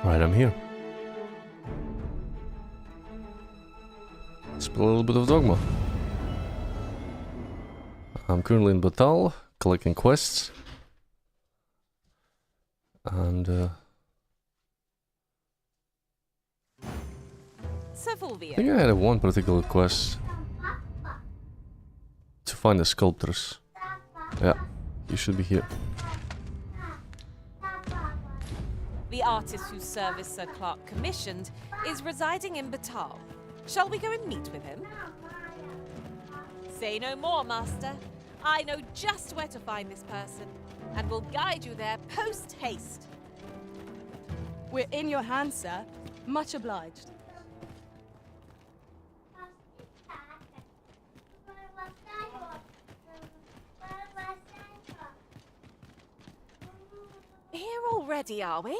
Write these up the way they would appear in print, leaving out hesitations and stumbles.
Right, I'm here. Let's play a little bit of Dogma. I'm currently in Batal, collecting quests. And I think I had one particular quest to find the sculptors. Yeah, you should be here. The artist whose service Sir Clark commissioned is residing in Batal. Shall we go and meet with him? Say no more, Master. I know just where to find this person, and will guide you there post-haste. We're in your hands, sir. Much obliged. Here already, are we?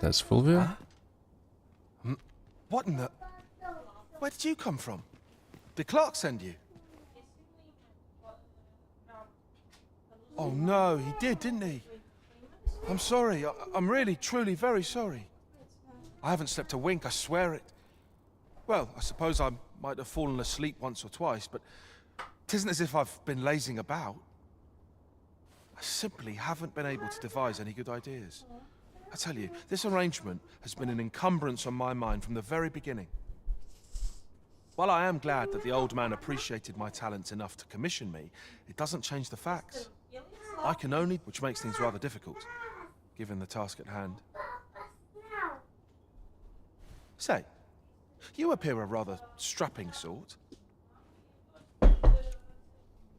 That's Fulvia. Huh? What in the... Where did you come from? Did Clark send you? Oh no, he didn't he? I'm sorry. I'm really, truly very sorry. I haven't slept a wink, I swear it. Well, I suppose I might have fallen asleep once or twice, but it isn't as if I've been lazing about. I simply haven't been able to devise any good ideas. I tell you, this arrangement has been an encumbrance on my mind from the very beginning. While I am glad that the old man appreciated my talents enough to commission me, it doesn't change the facts. I can only, which makes things rather difficult, given the task at hand. Say, you appear a rather strapping sort.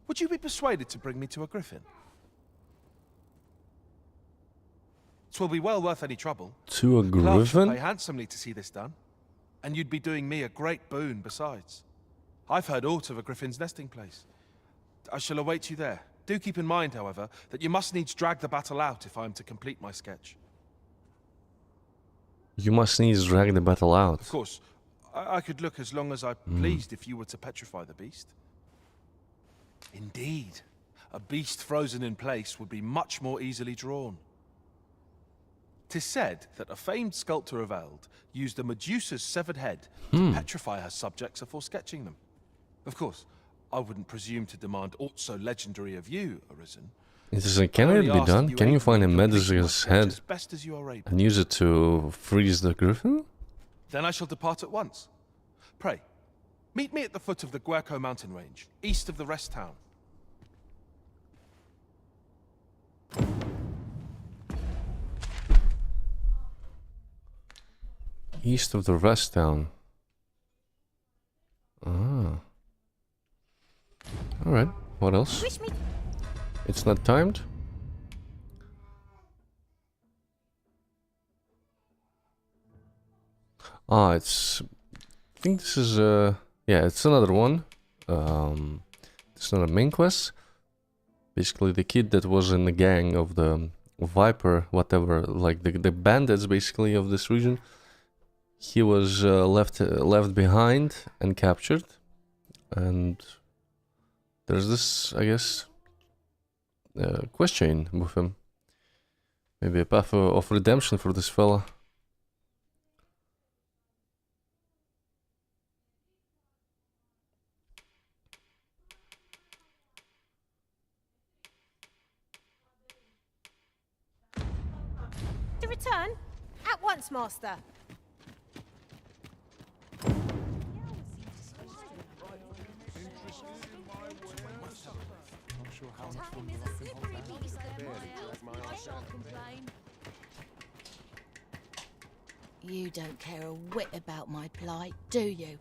Would you be persuaded to bring me to a griffin? 'Twill be well worth any trouble. To a Clark should griffin? pay handsomely to see this done. And you'd be doing me a great boon besides. I've heard aught of a griffin's nesting place. I shall await you there. Do keep in mind, however, that you must needs drag the battle out if I am to complete my sketch. You must needs drag the battle out. Of course, I could look as long as I pleased if you were to petrify the beast. Indeed, a beast frozen in place would be much more easily drawn. 'Tis said that a famed sculptor of Eld used a Medusa's severed head to petrify her subjects before sketching them. Of course, I wouldn't presume to demand aught so legendary of you, Arisen. Can I it only be ask done? that Can you aid find me a in completing my Medusa's sketch head as best as you are able. and use it to freeze the griffin? Then I shall depart at once. Pray, meet me at the foot of the Guerco mountain range, east of the rest town. East of the rest town. Ah. Alright, what else? It's not timed? Ah, it's... I think this is yeah, it's another one. It's not a main quest. Basically the kid that was in the gang of the Viper, whatever, like the bandits basically of this region. He was left behind and captured, and there's this, I guess, quest chain with him. Maybe a path of redemption for this fella. To return at once, master. You don't care a whit about my plight, do you?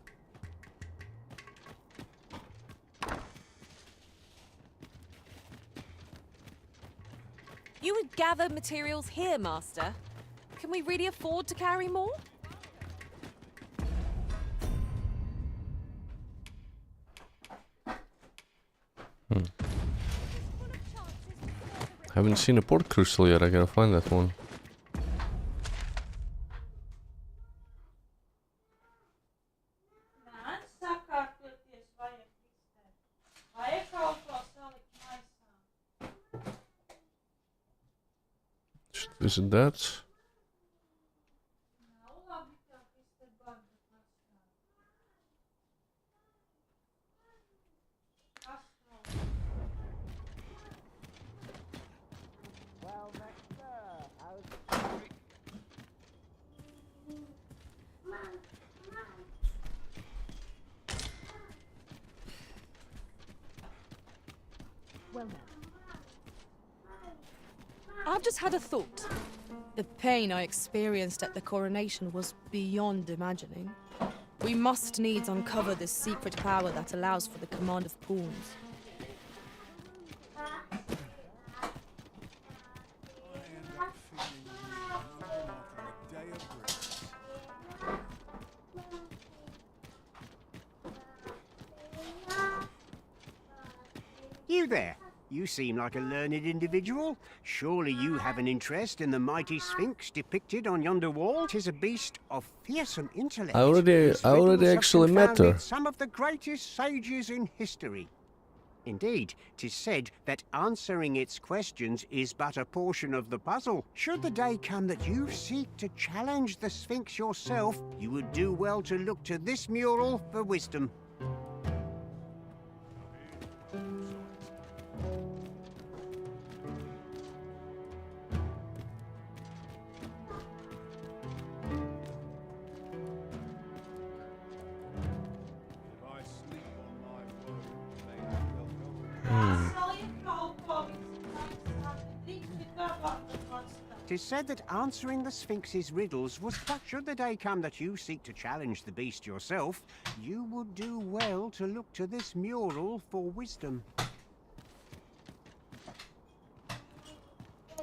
You would gather materials here, Master. Can we really afford to carry more? Haven't seen a port crystal yet, I gotta find that one. Should visit that. I've just had a thought. The pain I experienced at the coronation was beyond imagining. We must needs uncover this secret power that allows for the command of pawns. You there. You seem like a learned individual. Surely you have an interest in the mighty Sphinx depicted on yonder wall? 'Tis a beast of fearsome intellect. I already actually met her. Some of the greatest sages in history. Indeed, 'tis said that answering its questions is but a portion of the puzzle. Should the day come that you seek to challenge the Sphinx yourself, you would do well to look to this mural for wisdom. Tis said that answering the Sphinx's riddles was but should the day come that you seek to challenge the beast yourself, you would do well to look to this mural for wisdom.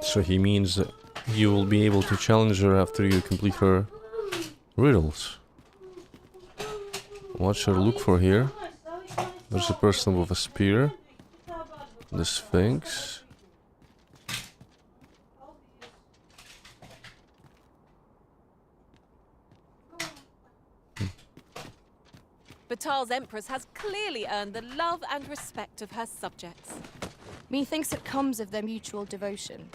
So he means that you will be able to challenge her after you complete her riddles. What should I look for here? There's a person with a spear. The Sphinx. Batal's Empress has clearly earned the love and respect of her subjects. Methinks it comes of their mutual devotion.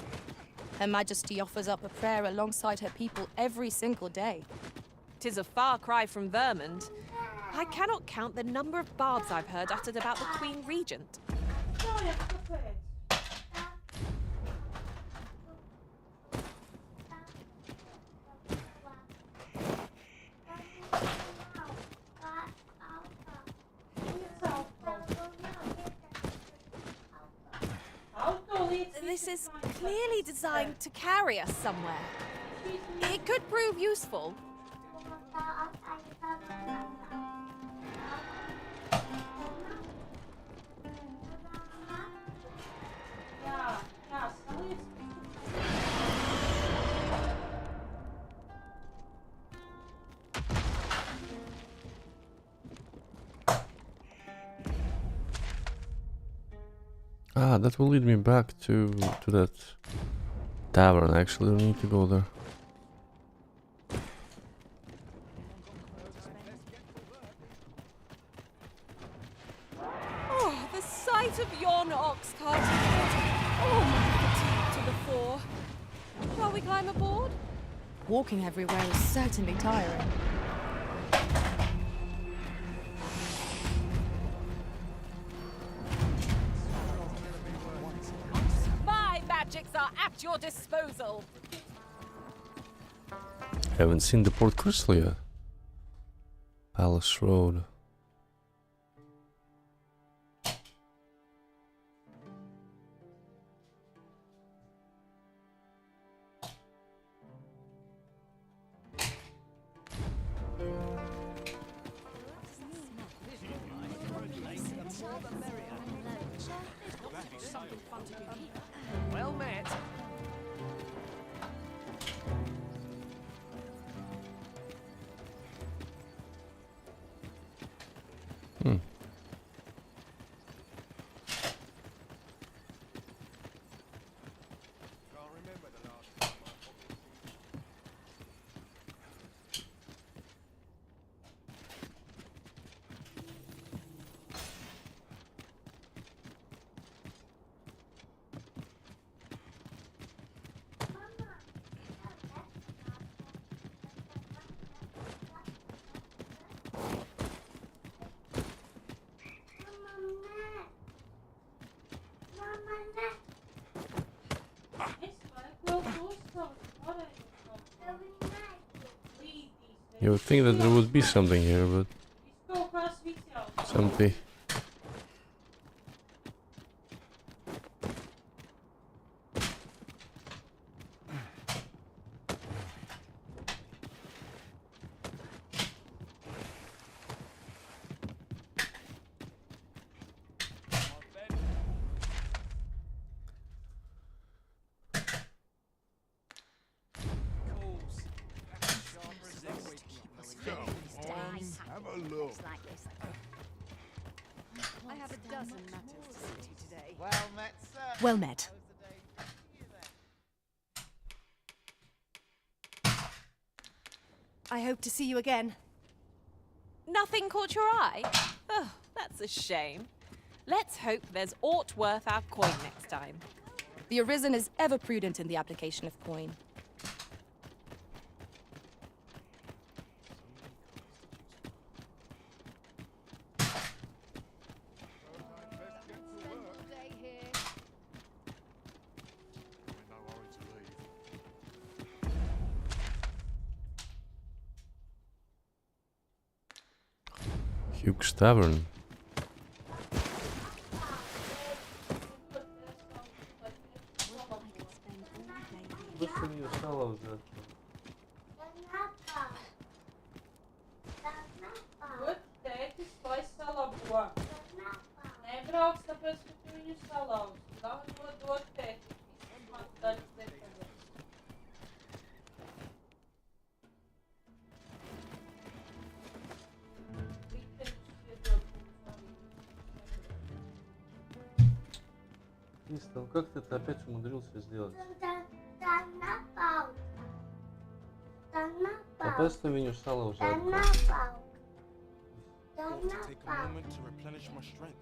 Her Majesty offers up a prayer alongside her people every single day. 'Tis a far cry from Vermund. I cannot count the number of barbs I've heard uttered about the Queen Regent. This is clearly designed to carry us somewhere. It could prove useful. Ah, that will lead me back to that tavern. Actually, I don't need to go there. Oh, the sight of yon ox cart brought all my fatigue to the fore. Shall we climb aboard? Walking everywhere is certainly tiring. My magics are at your disposal. Haven't seen the Port Crystal yet. Palace Road. Well met. You would think that there would be something here, but it's empty. Have a look. I have a dozen matters to see to today. Well met, sir. Well met. I hope to see you again. Nothing caught your eye? Oh, that's a shame. Let's hope there's aught worth our coin next time. The Arisen is ever prudent in the application of coin. Hugh's Tavern. Кристал, как ты это опять умудрился сделать? Опять ты меню сало уже. Ought to take a moment to replenish my strength.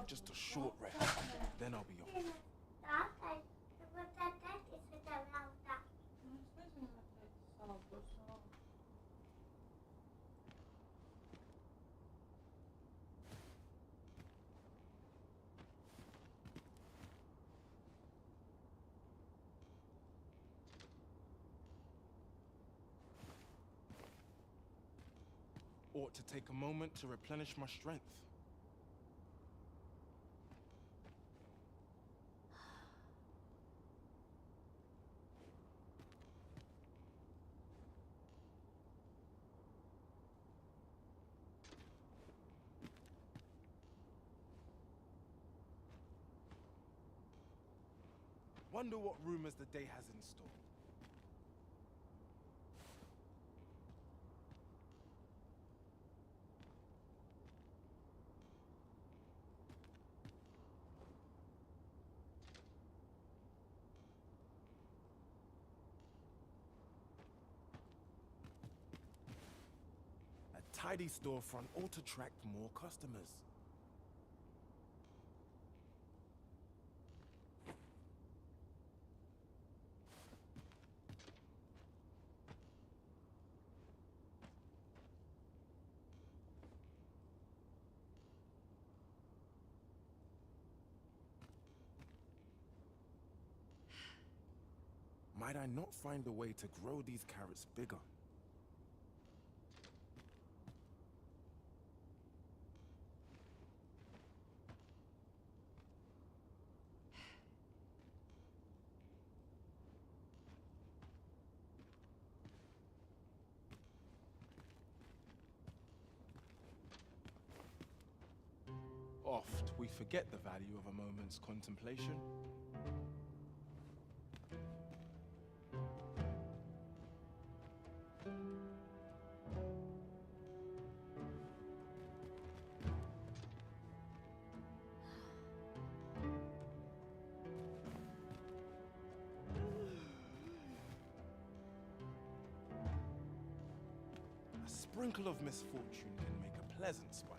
Just a short rest, then I'll be off. Ought to take a moment to replenish my strength. Wonder what rumors the day has in store. A tidy storefront ought to attract more customers. Might I not find a way to grow these carrots bigger? Oft we forget the value of a moment's contemplation. A sprinkle of misfortune can make a pleasant spice.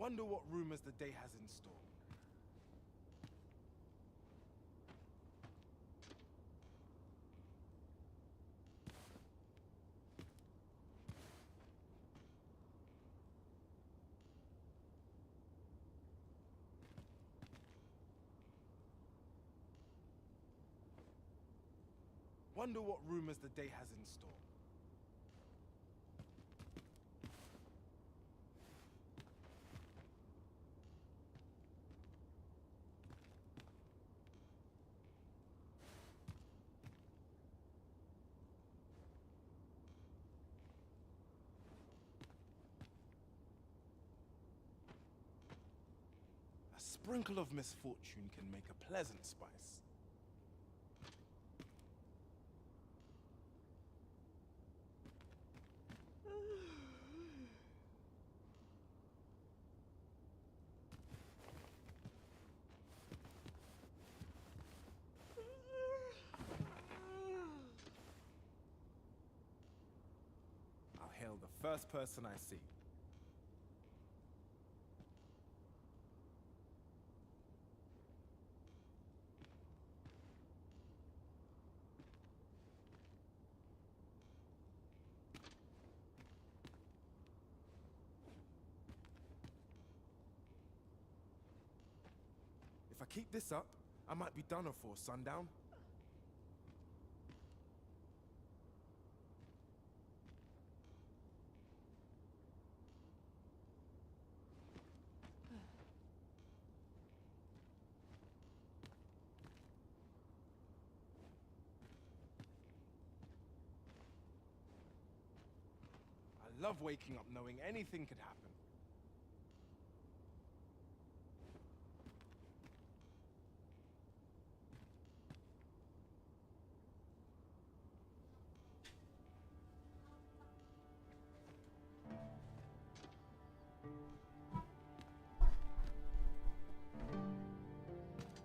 Wonder what rumors the day has in store. Wonder what rumors the day has in store. A sprinkle of misfortune can make a pleasant spice. I'll hail the first person I see. If I keep this up, I might be done before sundown. I love waking up knowing anything could happen.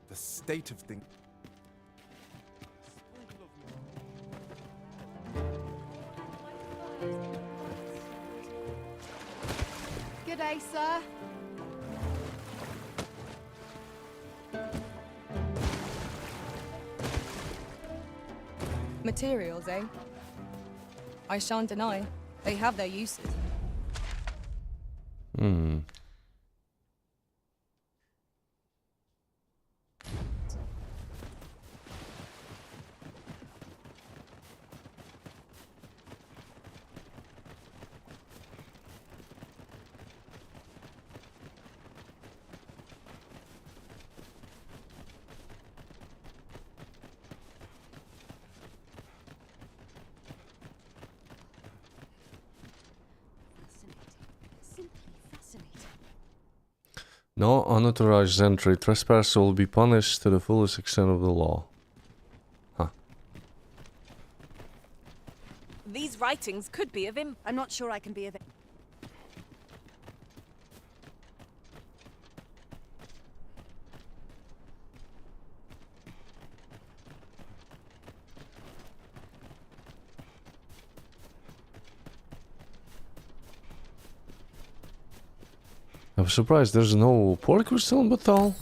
The state of things. Good day, sir. Materials, eh? I shan't deny. They have their uses. Hmm. No unauthorized entry. Trespasser will be punished to the fullest extent of the law. Huh. These writings could be of I'm not sure I can be of it. I'm surprised there's no port crystal in Batal.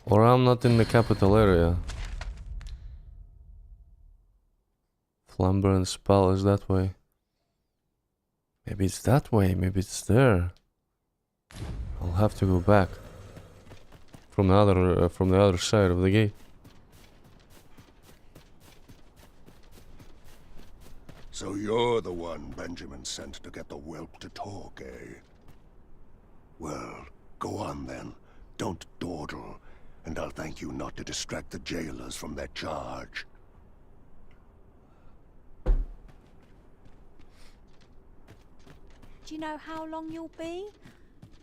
Or I'm not in the capital area. Flamber's Palace that way. Maybe it's that way, maybe it's there. I'll have to go back. From the other side of the gate. So you're the one Benjamin sent to get the whelp to talk, eh? Well, go on then. Don't dawdle, and I'll thank you not to distract the jailers from their charge. Do you know how long you'll be?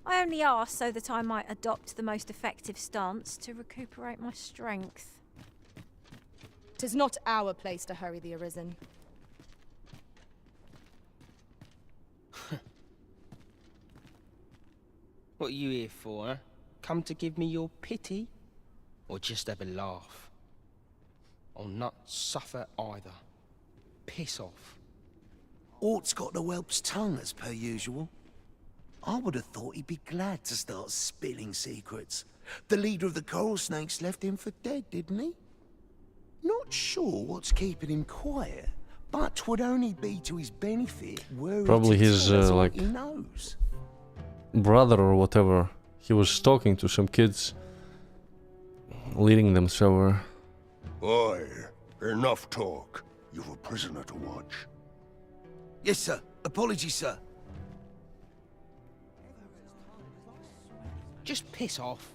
I only asked so that I might adopt the most effective stance to recuperate my strength. 'Tis not our place to hurry the Arisen. What are you here for, huh? Come to give me your pity? Or just have a laugh? I'll not suffer either. Piss off. Ort's got the whelp's tongue as per usual. I would have thought he'd be glad to start spilling secrets. The leader of the coral snakes left him for dead, didn't he? Not sure what's keeping him quiet, but 'twould only be to his benefit were Probably he to his, tell us like, what he knows. brother or whatever. He was talking to some kids, leading them somewhere. Oi, enough talk. You've a prisoner to watch. Yes, sir. Apologies, sir. Just piss off.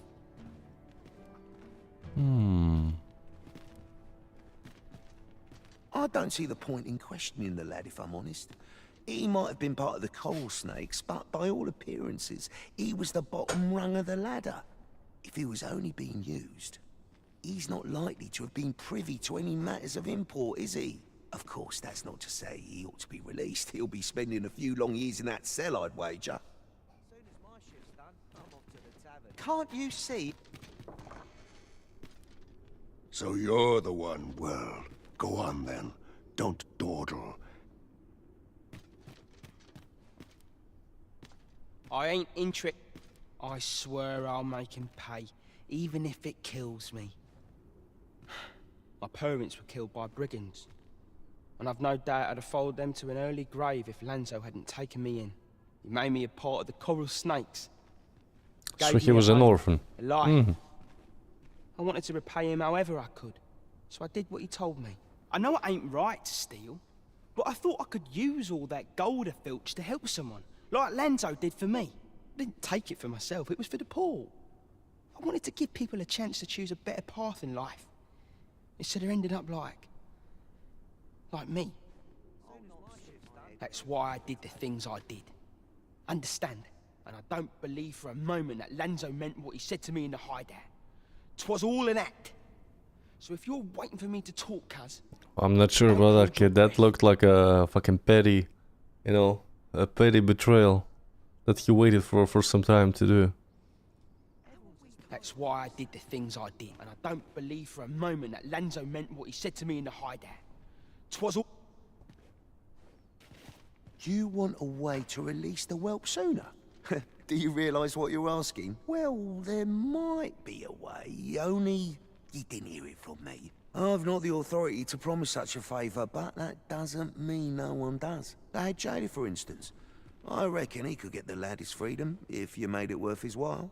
I don't see the point in questioning the lad, if I'm honest. He might have been part of the coral snakes, but by all appearances, he was the bottom rung of the ladder. If he was only being used, he's not likely to have been privy to any matters of import, is he? Of course, that's not to say he ought to be released. He'll be spending a few long years in that cell, I'd wager. Can't you see? So you're the one. Well, go on then. Don't dawdle. I ain't interested. I swear I'll make him pay, even if it kills me. My parents were killed by brigands, and I've no doubt I'd have followed them to an early grave if Lanzo hadn't taken me in. He made me a part of the coral snakes. So he was an orphan. A life. I wanted to repay him however I could, so I did what he told me. I know it ain't right to steal, but I thought I could use all that gold I filched to help someone, like Lanzo did for me. I didn't take it for myself, it was for the poor. I wanted to give people a chance to choose a better path in life, instead of ending up like me. That's why I did the things I did. Understand? And I don't believe for a moment that Lanzo meant what he said to me in the hideout. 'Twas all an act. So if you're waiting for me to talk, cuz... I'm not sure about that kid. That looked like a fucking petty, you know, a petty betrayal that he waited for some time to do. That's why I did the things I did. And I don't believe for a moment that Lanzo meant what he said to me in the hideout. 'Twas all... You want a way to release the whelp sooner? Do you realise what you're asking? Well, there might be a way, only you didn't hear it from me. I've not the authority to promise such a favour, but that doesn't mean no one does. Dad Jada, for instance. I reckon he could get the lad his freedom, if you made it worth his while.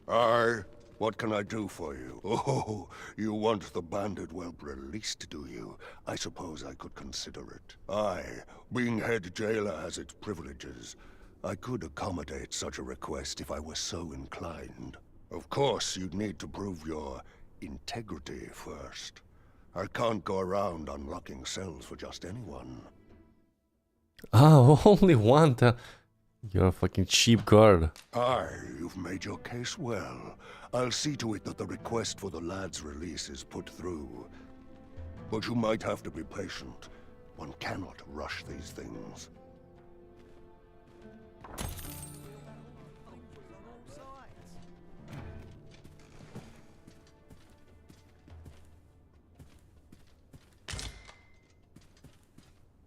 Aye, what can I do for you? Oh, you want the bandit whelp released, do you? I suppose I could consider it. Aye, being head jailer has its privileges. I could accommodate such a request if I were so inclined. Of course, you'd need to prove your integrity first. I can't go around unlocking cells for just anyone. Oh, only one. You're a fucking cheap guard. Aye, you've made your case well. I'll see to it that the request for the lad's release is put through. But you might have to be patient. One cannot rush these things.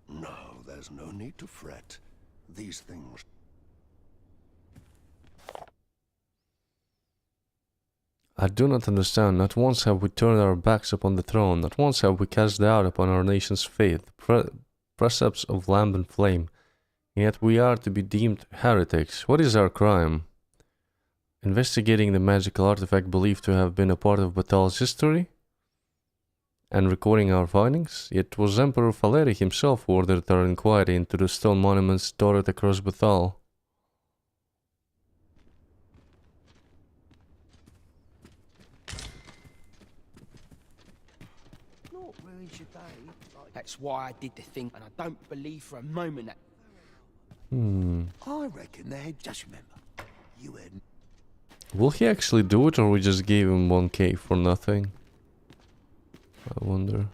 No, there's no need to fret. These things... I do not understand. Not once have we turned our backs upon the throne. Not once have we cast doubt upon our nation's faith, precepts of lamp and flame. And yet we are to be deemed heretics. What is our crime? Investigating the magical artifact believed to have been a part of Batal's history? And recording our findings? It was Emperor Valeri himself who ordered our inquiry into the stone monuments dotted across Batal. That's why I did the thing, and I don't believe for a moment that... I reckon they had... Just remember, you had... Will he actually do it, or we just gave him 1k for nothing? I wonder.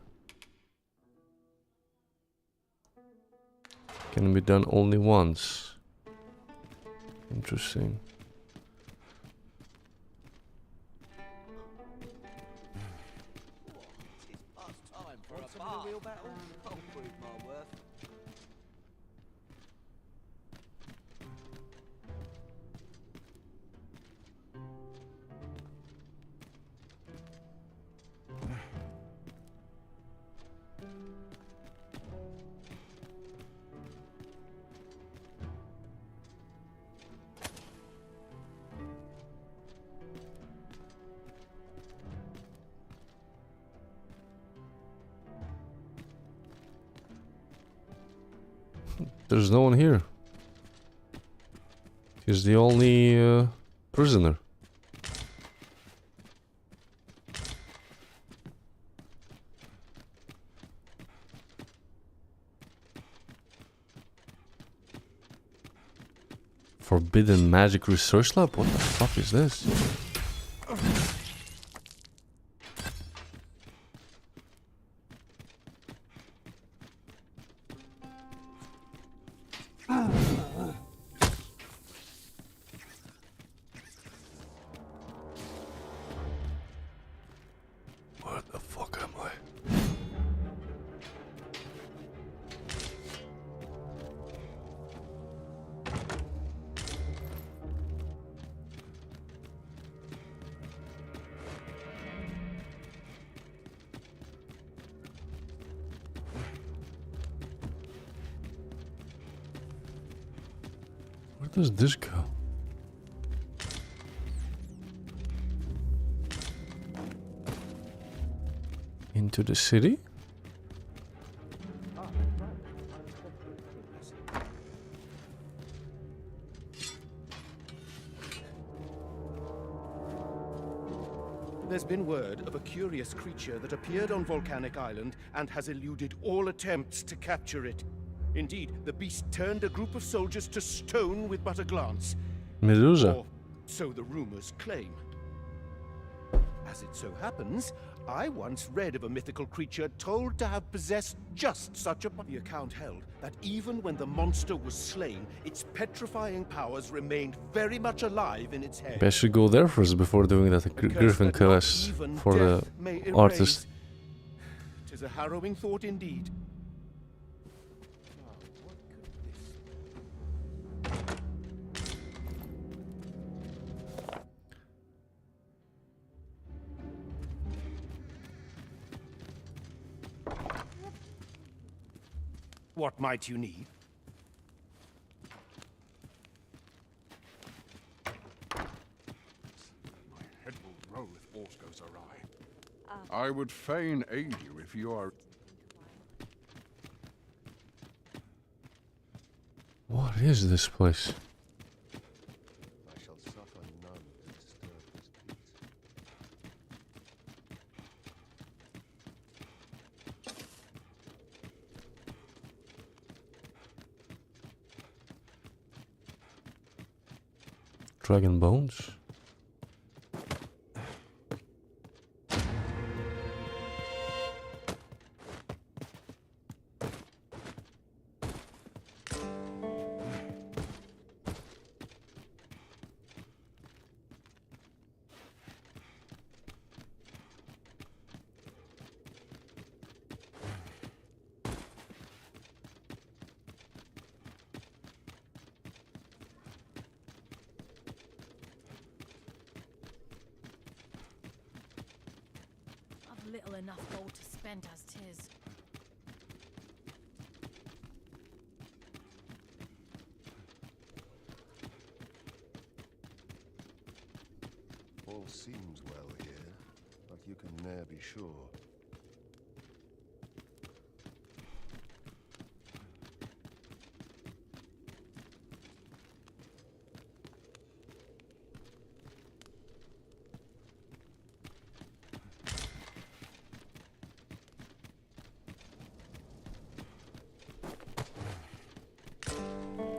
Can be done only once. Interesting. bottom of the wheel battle? I'll prove my worth. There's no one here. He's the only prisoner. Forbidden Magic Research Lab? What the fuck is this? Where the fuck am I? Where does this go? Into the city? There's been word of a curious creature that appeared on Volcanic Island and has eluded all attempts to capture it. Indeed, the beast turned a group of soldiers to stone with but a glance. Medusa. Or so the rumors claim. As it so happens, I once read of a mythical creature told to have possessed just such a... The account held that even when the monster was slain, its petrifying powers remained very much alive in its head. Maybe I should go there first before doing that Griffin quest for the artist. Tis a harrowing thought indeed. What might you need? My head will roll if aught goes awry. I would fain aid you if you are... What is this place? I shall suffer none to disturb his peace. Dragon bones? I've little enough gold to spend as 'tis. All seems well here, but you can ne'er be sure.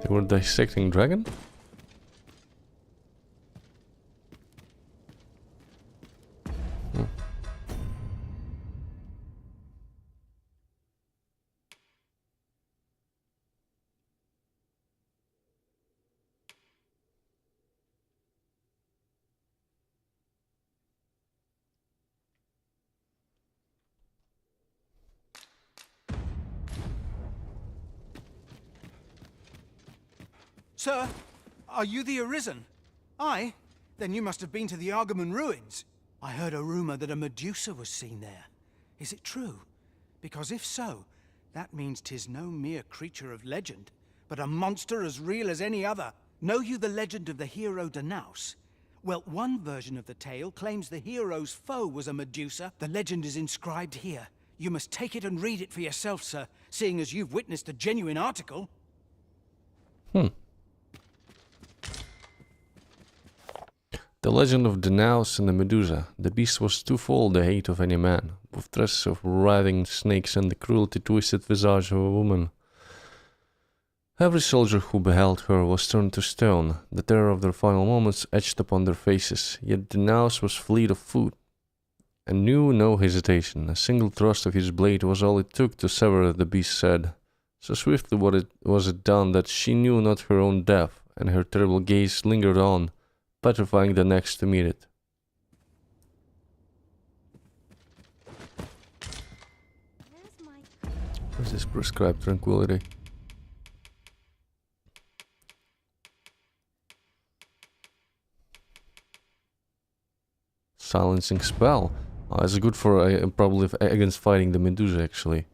They were dissecting dragon? Sir, are you the Arisen? Aye? Then you must have been to the Argamon ruins. I heard a rumor that a Medusa was seen there. Is it true? Because if so, that means 'tis no mere creature of legend, but a monster as real as any other. Know you the legend of the hero Danaus? Well, one version of the tale claims the hero's foe was a Medusa. The legend is inscribed here. You must take it and read it for yourself, sir, seeing as you've witnessed a genuine article. The legend of Danaus and the Medusa. The beast was twofold the hate of any man, with threats of writhing snakes and the cruelty twisted visage of a woman. Every soldier who beheld her was turned to stone, the terror of their final moments etched upon their faces, yet Danaus was fleet of foot, and knew no hesitation. A single thrust of his blade was all it took to sever the beast's head. So swiftly was it done that she knew not her own death, and her terrible gaze lingered on, petrifying the next to meet it. What's this prescribed tranquility? Silencing spell. Oh, it's good for probably against fighting the Medusa, actually.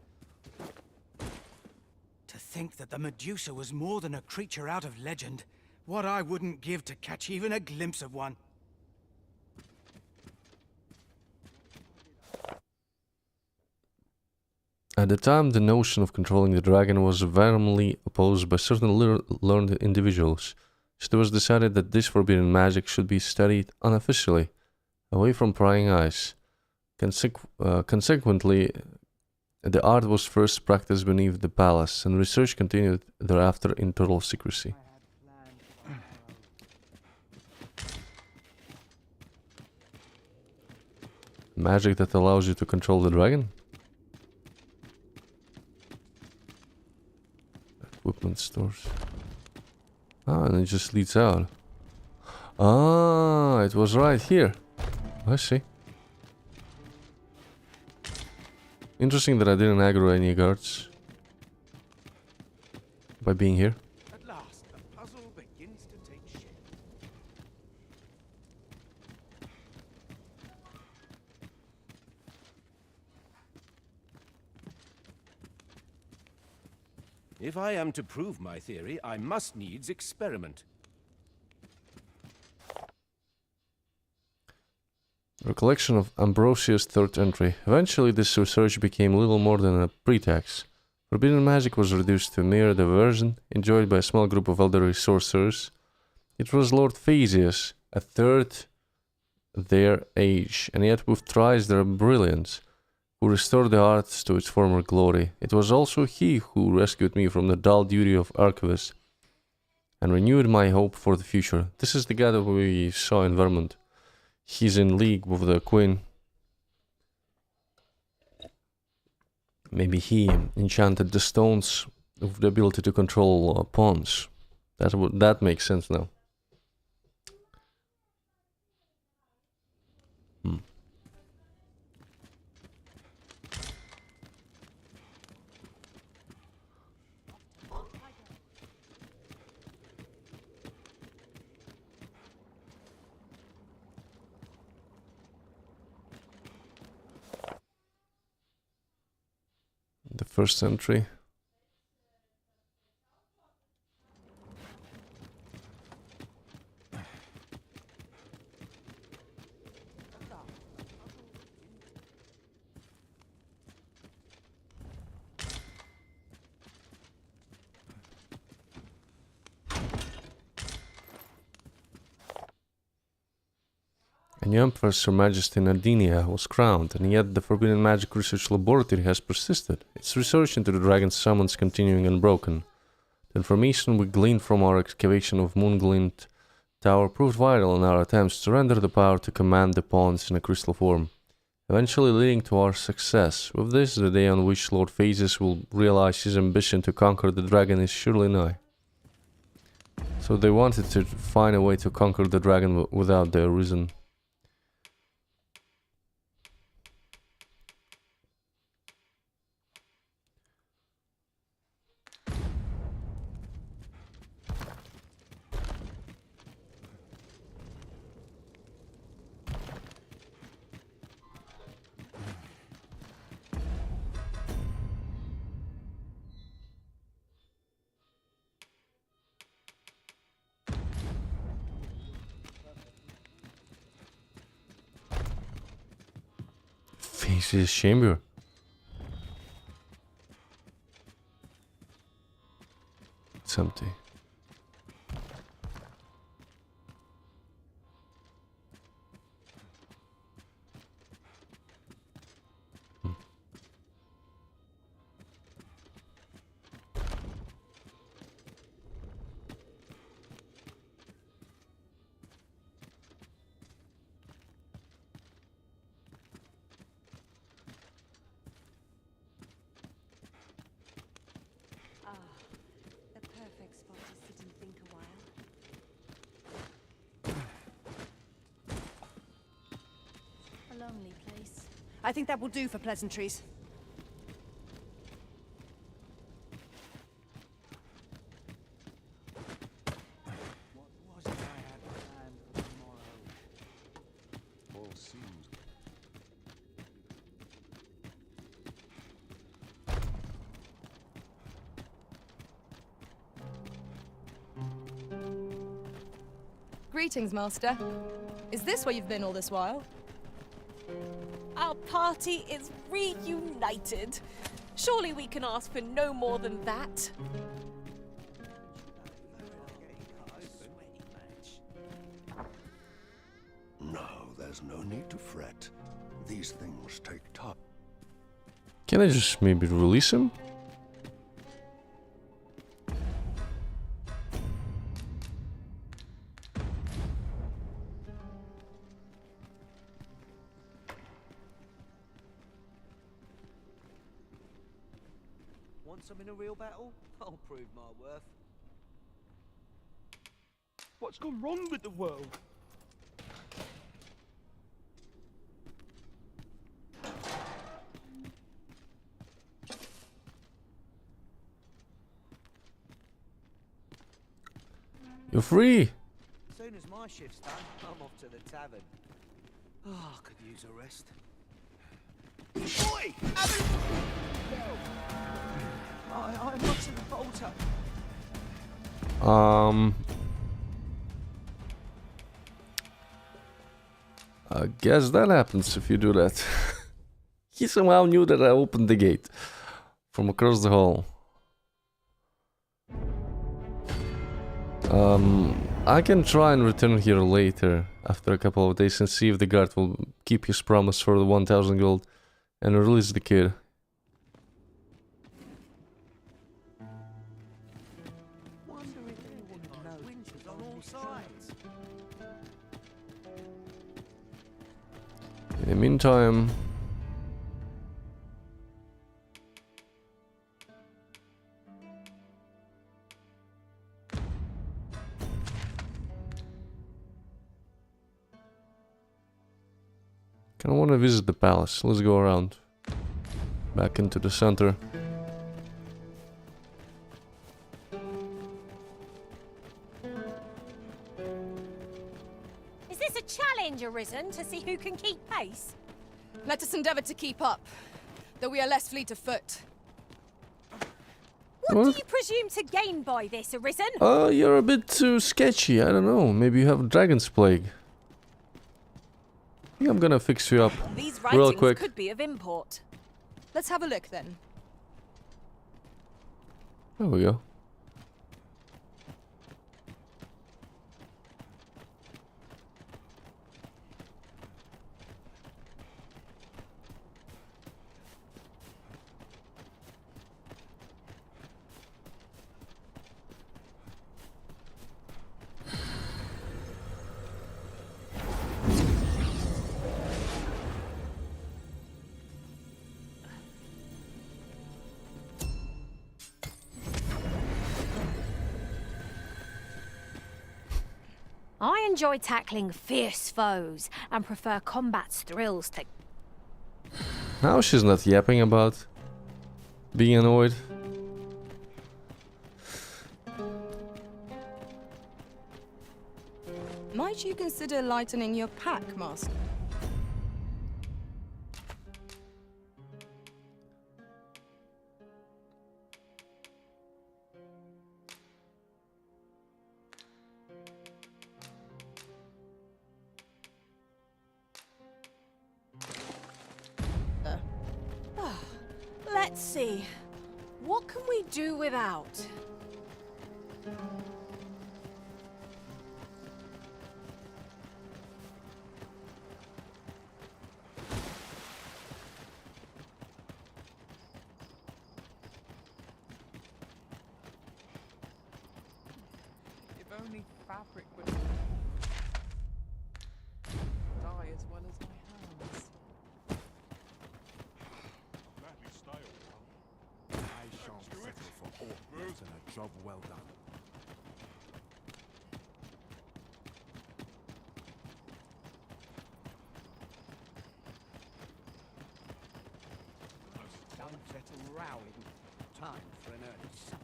To think that the Medusa was more than a creature out of legend. What I wouldn't give to catch even a glimpse of one. At the time, the notion of controlling the dragon was vehemently opposed by certain learned individuals, so it was decided that this forbidden magic should be studied unofficially, away from prying eyes. Consequently, the art was first practiced beneath the palace, and research continued thereafter in total secrecy. Magic that allows you to control the dragon? Equipment stores. Ah, and it just leads out. Ah, it was right here. I see. Interesting that I didn't aggro any guards by being here. At last, the puzzle begins to take shape. If I am to prove my theory, I must needs experiment. Recollection of Ambrosia's third entry. Eventually, this research became little more than a pretext. Forbidden magic was reduced to mere diversion, enjoyed by a small group of elderly sorcerers. It was Lord Theseus, a third their age, and yet with thrice their brilliance, who restored the art to its former glory. It was also he who rescued me from the dull duty of archivist, and renewed my hope for the future. This is the guy that we saw in Vermont. He's in league with the Queen. Maybe he enchanted the stones with the ability to control pawns. That makes sense now. The first entry. A new Empress, Her Majesty Nardinia, was crowned, and yet the Forbidden Magic Research Laboratory has persisted, its research into the dragon's summons continuing unbroken. The information we gleaned from our excavation of Moonglint Tower proved vital in our attempts to render the power to command the pawns in a crystal form, eventually leading to our success. With this, the day on which Lord Phases will realize his ambition to conquer the dragon is surely nigh. So they wanted to find a way to conquer the dragon without the Arisen. It's his chamber. It's empty. The perfect spot to sit and think a while. A lonely place. I think that will do for pleasantries. What was it I had planned for tomorrow? All seems. Greetings, Master. Is this where you've been all this while? Our party is reunited. Surely we can ask for no more than that. No, there's no need to fret. These things take time. Can I just maybe release him? Want some in a real battle? I'll prove my worth. What's gone wrong with the world? You're free. As soon as my shift's done, I'm off to the tavern. Oh, I could use a rest. Oi! I'm not to the bolter. I guess that happens if you do that. He somehow knew that I opened the gate from across the hall. I can try and return here later after a couple of days and see if the guard will keep his promise for the 1000 gold and release the kid. In the meantime, kinda wanna visit the palace. Let's go around. Back into the center. Is this a challenge arisen to see who can keep pace? Let us endeavor to keep up, though we are less fleet of foot. What do you presume to gain by this, Arisen? You're a bit too sketchy. I don't know. Maybe you have Dragon's Plague. I think I'm gonna fix you up These real writings quick. could be of import. Let's have a look then. There we go. I enjoy tackling fierce foes and prefer combat's thrills to... Now she's not yapping about being annoyed. Might you consider lightening your pack, Master? Let's see. What can we do without? If only fabric would dye as well as my hands. Gladly stay a while. I shan't settle for aught less than a job well done. Don't settle rowing. Time for an early supper.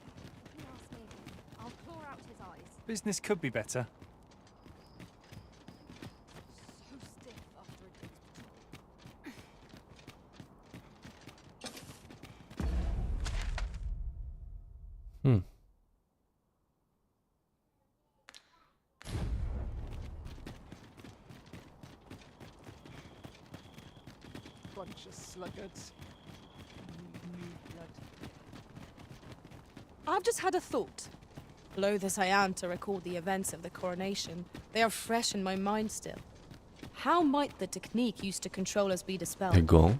I'll claw out his eyes. Business could be better. So stiff after a day's patrol. Bunch of sluggards. New blood. I've just had a thought. Loath as I am to recall the events of the coronation, they are fresh in my mind still. How might the technique used to control us be dispelled? A gong?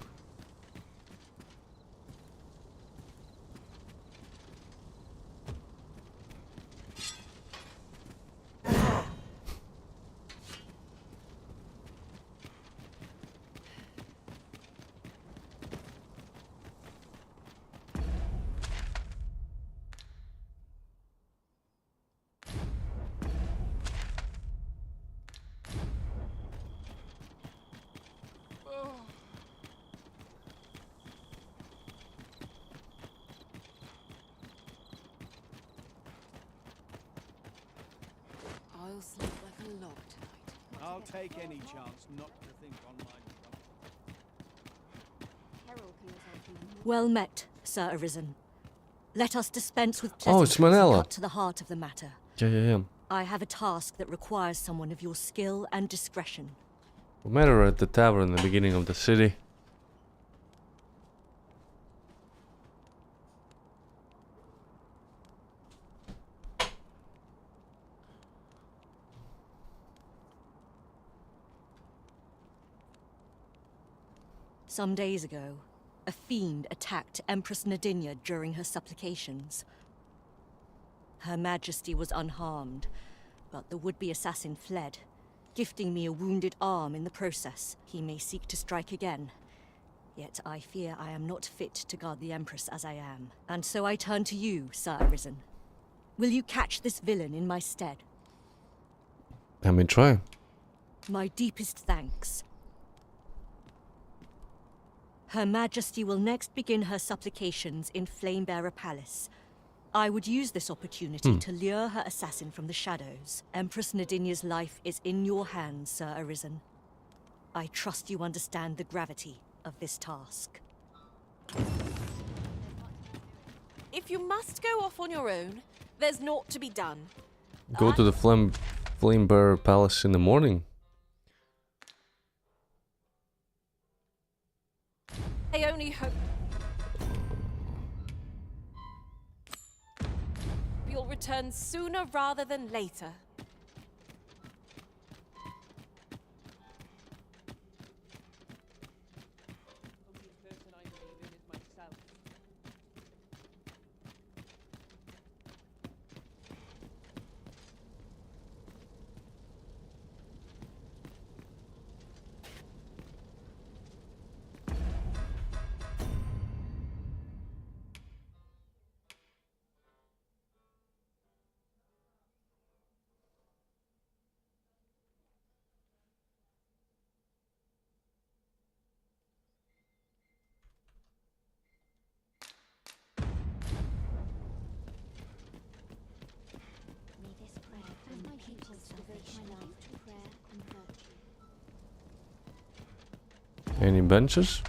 I'll sleep like a log tonight. I'll take any chance not to think on my Well met, Sir Arisen. Let us dispense with Oh, it's pleasantries and Manella. cut to the heart of the matter. Yeah. I have a task that requires someone of your skill and discretion. We met her at the tavern in the beginning of the city. Some days ago, a fiend attacked Empress Nadinia during her supplications. Her Majesty was unharmed, but the would-be assassin fled, gifting me a wounded arm in the process. He may seek to strike again. Yet I fear I am not fit to guard the Empress as I am. And so I turn to you, Sir Arisen. Will you catch this villain in my stead? Let me try. My deepest thanks. Her Majesty will next begin her supplications in Flamebearer Palace. I would use this opportunity to lure her assassin from the shadows. Empress Nadinia's life is in your hands, Sir Arisen. I trust you understand the gravity of this task. If you must go off on your own, there's naught to be done. Go to the Flamebearer Palace in the morning. I only hope you'll return sooner rather than later. Any benches?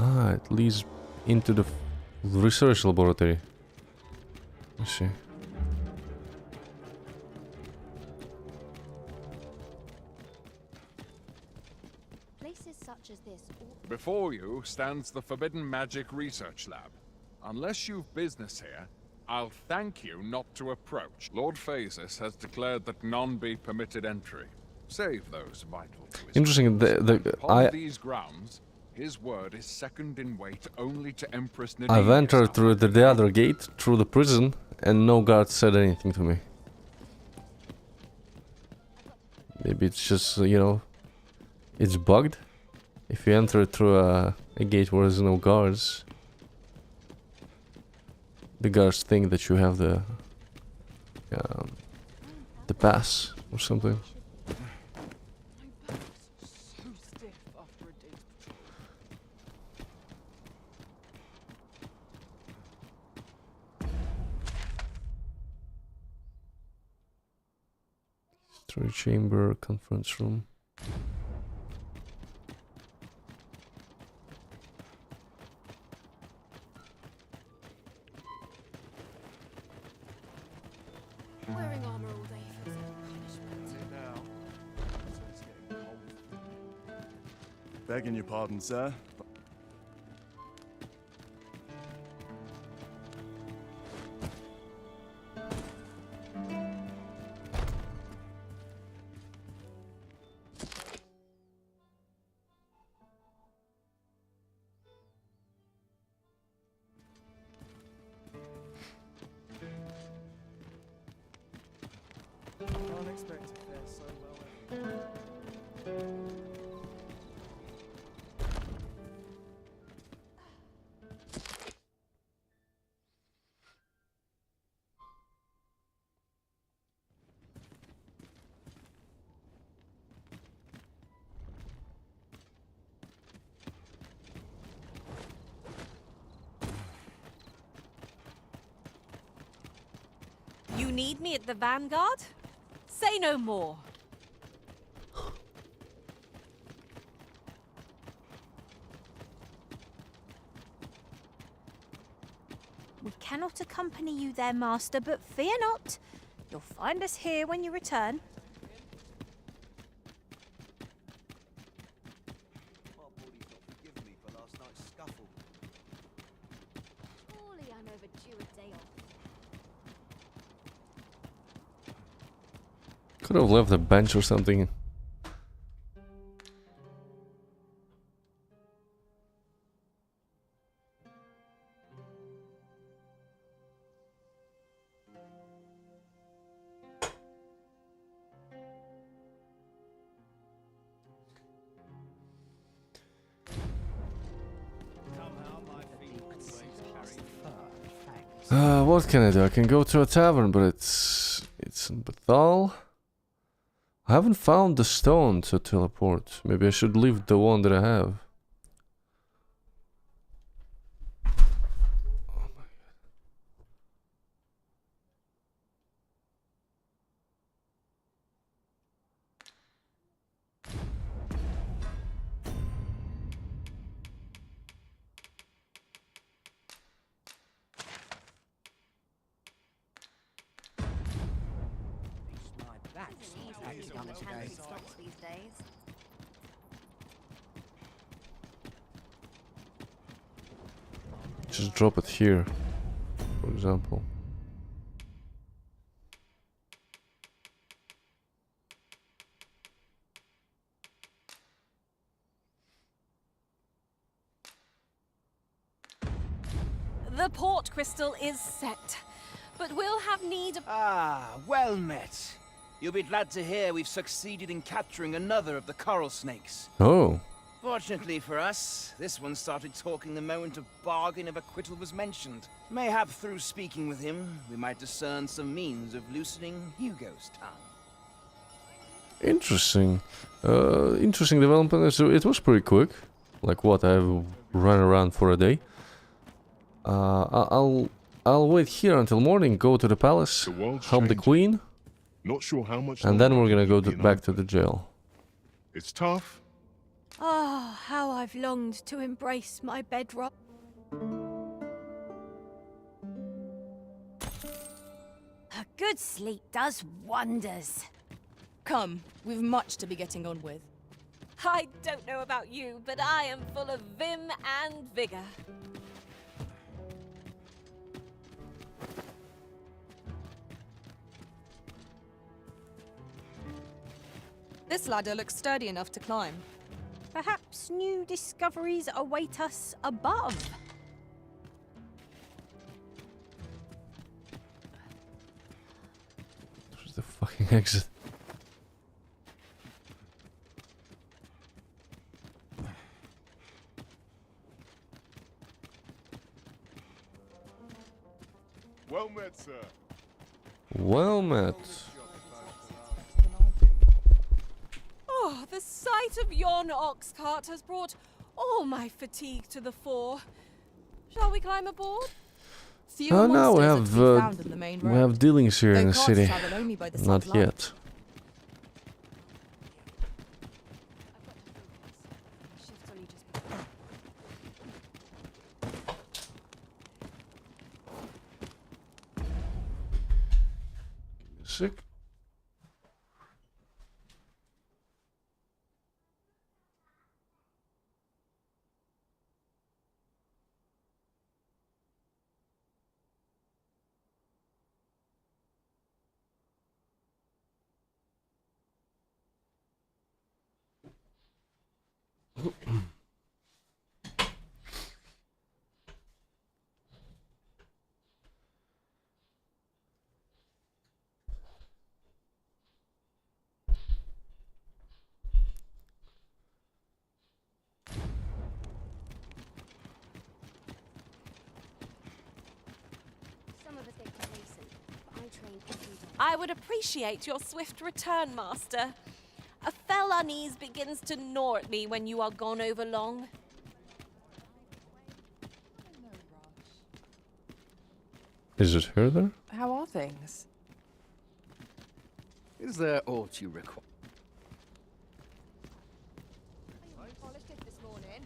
Ah, it leads into the research laboratory. Let's see. Places such as this. Before you stands the Forbidden Magic Research Lab. Unless you've business here, I'll thank you not to approach. Lord Phasis has declared that none be permitted entry. Save those vital to his Interesting. Upon these grounds, his word is second in weight only to Empress Nadine. I've entered through the other gate, through the prison, and no guard said anything to me. Maybe it's just, you know, it's bugged. If you enter through a gate where there's no guards, the guards think that you have the pass or something. Storage chamber, conference room. Wearing armor all day feels like punishment. Now, it's getting cold. Begging your pardon, sir. Unexpected fare so well. You need me at the Vanguard? Say no more. We cannot accompany you there, Master, but fear not. You'll find us here when you return. Surely I'm overdue a day off. Could have left a bench or something. What can I do? I can go to a tavern, but it's in Bethal. I haven't found the stone to teleport. Maybe I should leave the one that I have. These days. Just drop it here, for example. The port crystal is set, but we'll have need of... Ah, well met. You'll be glad to hear we've succeeded in capturing another of the coral snakes. Oh. Fortunately for us, this one started talking the moment a bargain of acquittal was mentioned. Mayhap through speaking with him, we might discern some means of loosening Hugo's tongue. Interesting. Interesting development. So it was pretty quick. Like what, I've run around for a day. I'll wait here until morning, go to the palace, help the queen. Not sure how much. And then we're gonna go back to the jail. It's tough. Oh, how I've longed to embrace my bedrock. A good sleep does wonders. Come, we've much to be getting on with. I don't know about you, but I am full of vim and vigor. This ladder looks sturdy enough to climb. Perhaps new discoveries await us above. Where's the fucking exit? Well met, sir. Well met. Oh, the sight of yon ox cart has brought all my fatigue to the fore. Shall we climb aboard? Fewer Now we monsters are to be found have in the main we road, have dealings here though in the carts city. travel only by the Not sunlight. yet. Sick. I would appreciate your swift return, Master. A fell unease begins to gnaw at me when you are gone over long. Is it her there? How are things? Is there aught you require? Polished it this morning.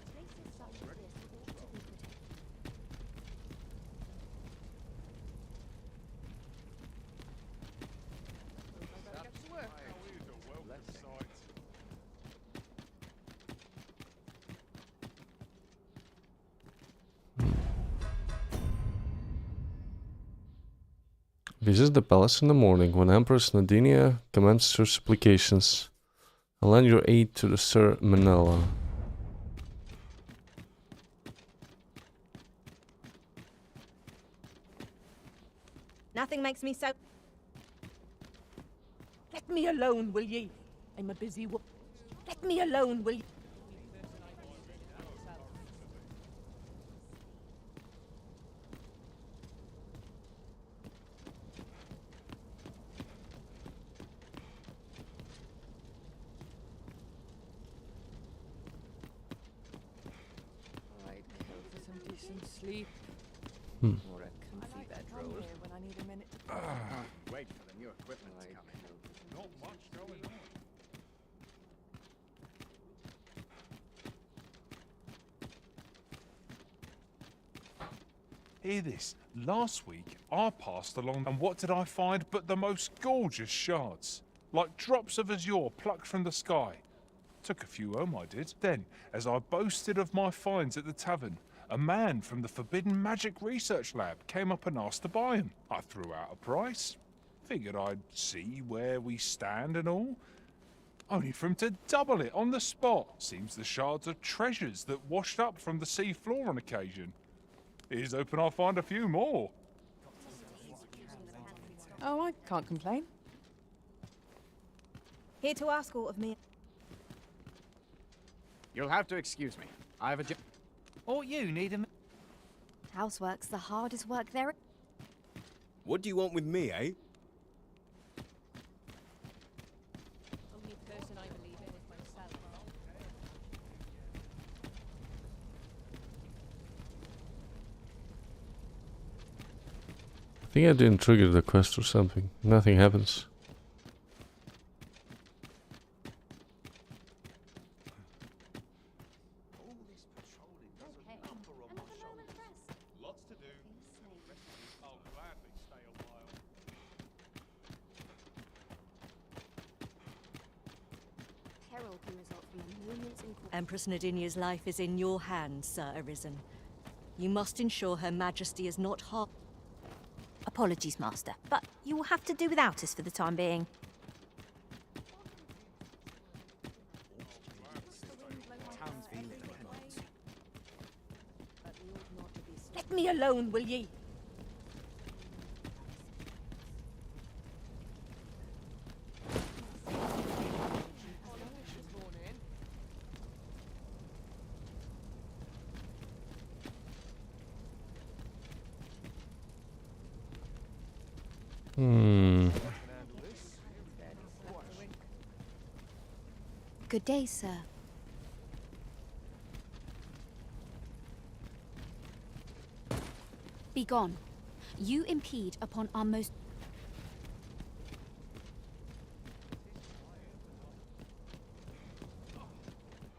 Visit the palace in the morning when Empress Nadinia commences her supplications. And lend your aid to the Sir Manella. Nothing makes me so... Let me alone, will ye? I'm a busy woman. Let me alone, will ye? I'd go for some decent sleep. Hmm. Or a comfy bedroll. When I need a minute to... Wait for the new equipment to come in. Not much going on. Hear this. Last week, I passed along, and what did I find but the most gorgeous shards? Like drops of azure plucked from the sky. Took a few home, I did. Then, as I boasted of my finds at the tavern, a man from the Forbidden Magic Research Lab came up and asked to buy them. I threw out a price. Figured I'd see where we stand and all. Only for him to double it on the spot. Seems the shards are treasures that washed up from the sea floor on occasion. Here's hoping I'll find a few more. Oh, I can't complain. Here to ask all of me. You'll have to excuse me. I have a job. Or you need a... Housework's the hardest work there is. What do you want with me, eh? Only person I believe in is myself. I think I didn't trigger the quest or something. Nothing happens. Empress Nadinia's life is in your hands, Sir Arisen. You must ensure Her Majesty is not harmed. Apologies, Master, but you will have to do without us for the time being. Let me alone, will ye? Good day, sir. Begone. You impede upon our most...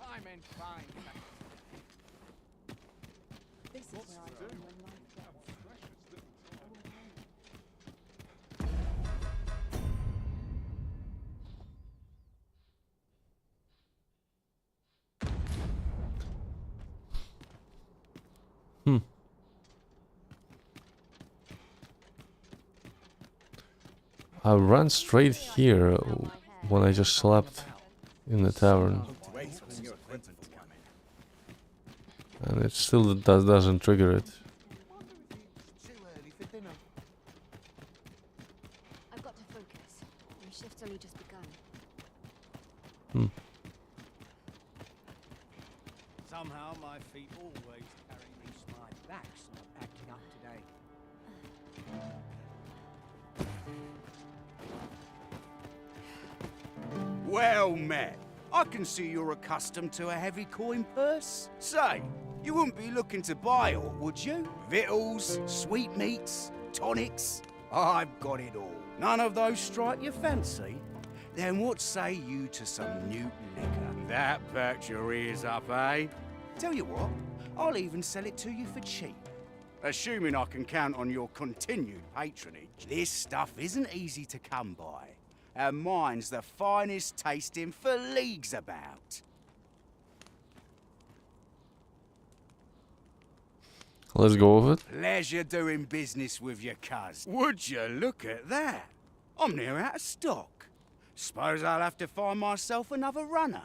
I meant fine. This is where I go when life I ran straight here when I just slept in the tavern. And it still doesn't trigger it. I've got to focus. My shift's only just begun. Somehow my feet always carry me. My back's not acting up today. Well met. I can see you're accustomed to a heavy coin purse. Say, you wouldn't be looking to buy aught, would you? Victuals, sweetmeats, tonics? I've got it all. None of those strike your fancy? Then what say you to some new liquor? That perks your ears up, eh? Tell you what, I'll even sell it to you for cheap. Assuming I can count on your continued patronage. This stuff isn't easy to come by. And mine's the finest tasting for leagues about. Let's go with it. Pleasure doing business with your cuz. Would you look at that? I'm near out of stock. Suppose I'll have to find myself another runner.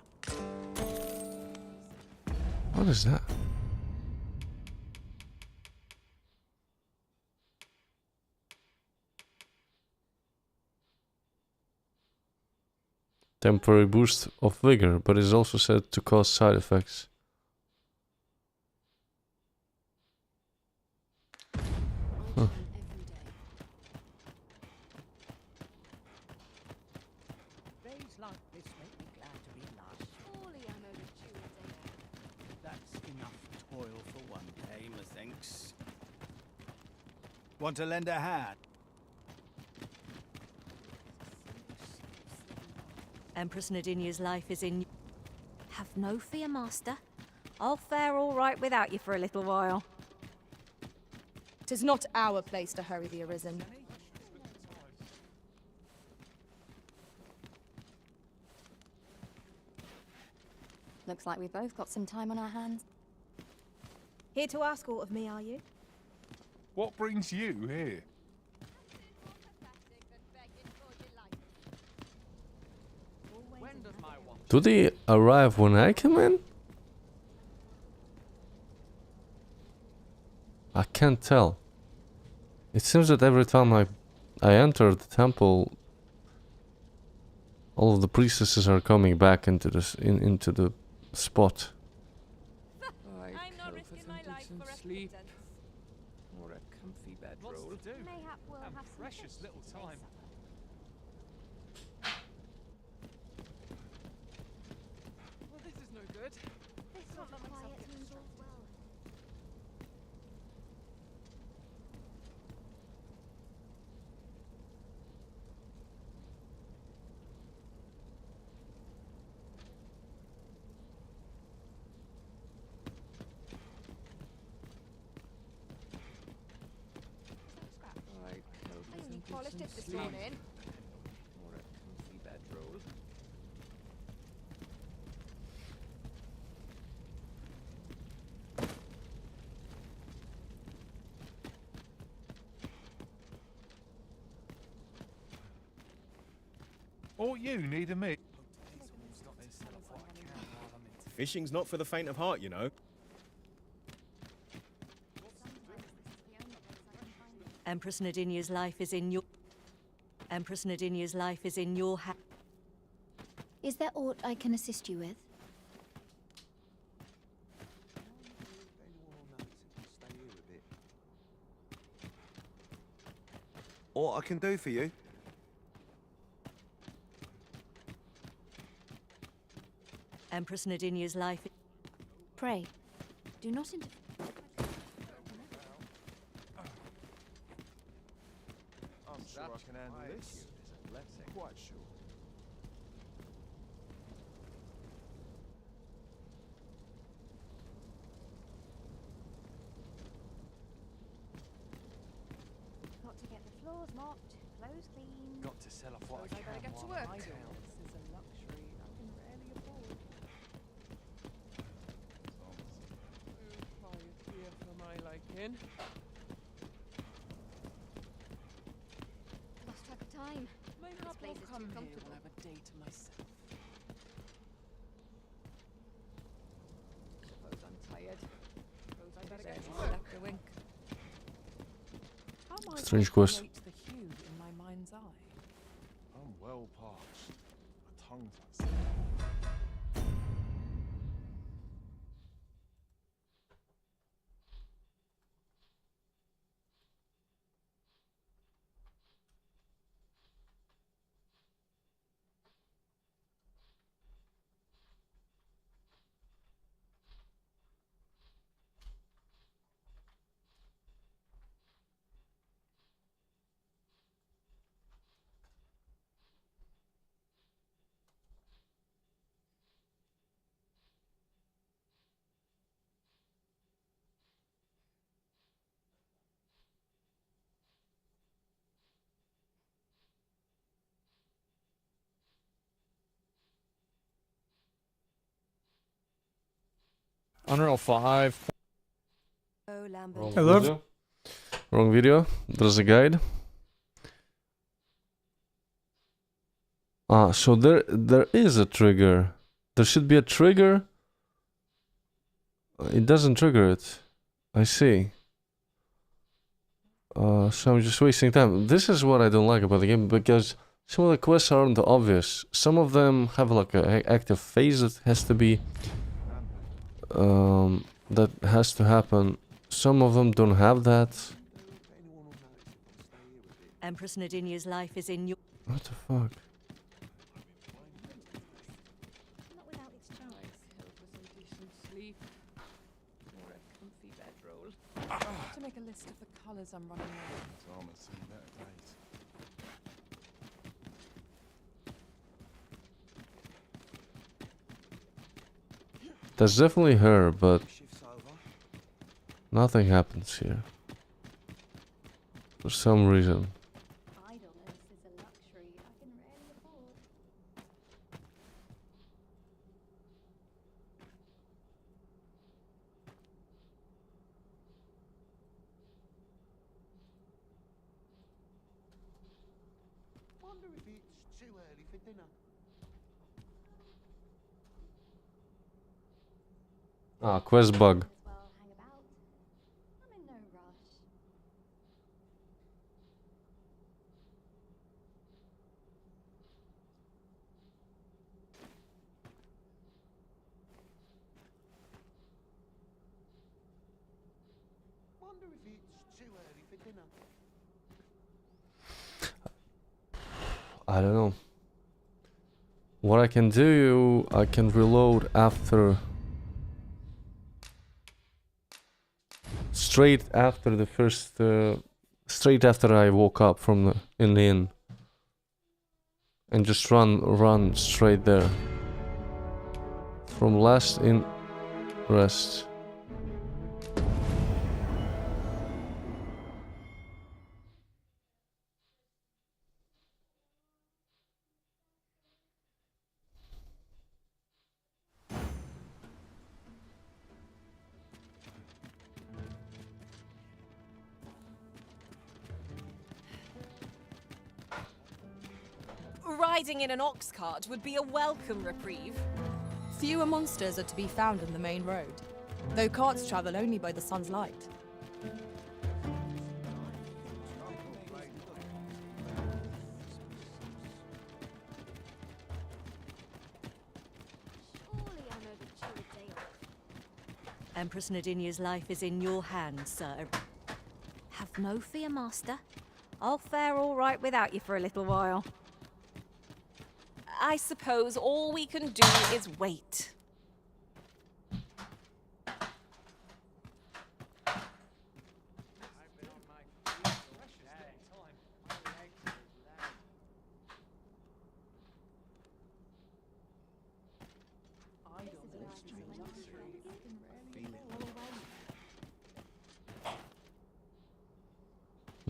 What is that? Temporary boost of vigor, but is also said to cause side effects. Huh. Days like this make me glad to be alive. Surely I'm overdue a day. That's enough toil for one day, methinks. Want to lend a hand? Empress Nadinia's life is in... Have no fear, Master. I'll fare all right without you for a little while. 'Tis not our place to hurry the Arisen. Looks like we've both got some time on our hands. Here to ask aught of me, are you? What brings you here? Do they arrive when I come in? I can't tell. It seems that every time I enter the temple, all of the priestesses are coming back into this into the spot. I'm not risking my life for sleep or a comfy bedroll. Mayhap we'll have some Precious little time. Well, this is no good. This sort of quiet means all's well. I only polished it this morning. Or a comfy bedroll. Or you need a me. Fishing's not for the faint of heart, you know. Empress Nadinia's life is in your... Empress Nadinia's life is in your hands. Is there aught I can assist you with? What I can do for you? Empress Nadinia's life... Pray, do not interfere. I'm sure I can handle this. Quite sure. Got to get the floors mopped, clothes clean. Got to sell off what I Suppose I can better get to while I'm work. idle. This is a luxury I can rarely afford. Too quiet here for my liking. Lost track of time. Maybe This I'll place is come too here comfortable. when I have a day to myself. Suppose I'm tired. Suppose I better get to work. Left a wink. How might Strange I quest. create the hue in my mind's eye? I'm well parched. My tongue ties. Unreal 5. Oh, Lambert. Wrong Hello? video. Wrong video. There's a guide. Ah, so there is a trigger. There should be a trigger. It doesn't trigger it. I see. So I'm just wasting time. This is what I don't like about the game, because some of the quests aren't obvious. Some of them have like an active phase that has to be that has to happen. Some of them don't have that. Empress Nadinia's life is in your... What the fuck? Not without its charms. Hope for some decent sleep. Or a comfy bedroll. I have to make a list of the colours I'm running out. Tom has seen better days. That's definitely her, but nothing happens here. For some reason. Idleness is a luxury I can rarely afford. Wonder if it's too early for dinner. Ah, quest bug. Well, hang about. I'm in no rush. Wonder if it's too early for dinner. I don't know. What I can do, I can reload after... Straight after the first... straight after I woke up from the inn. And just run straight there. From last in rest. riding in an ox cart would be a welcome reprieve. Fewer monsters are to be found on the main road, though carts travel only by the sun's light. Surely I'm owed a chill day off. Empress Nadinia's life is in your hands, sir. Have no fear, Master. I'll fare all right without you for a little while. I suppose all we can do is wait.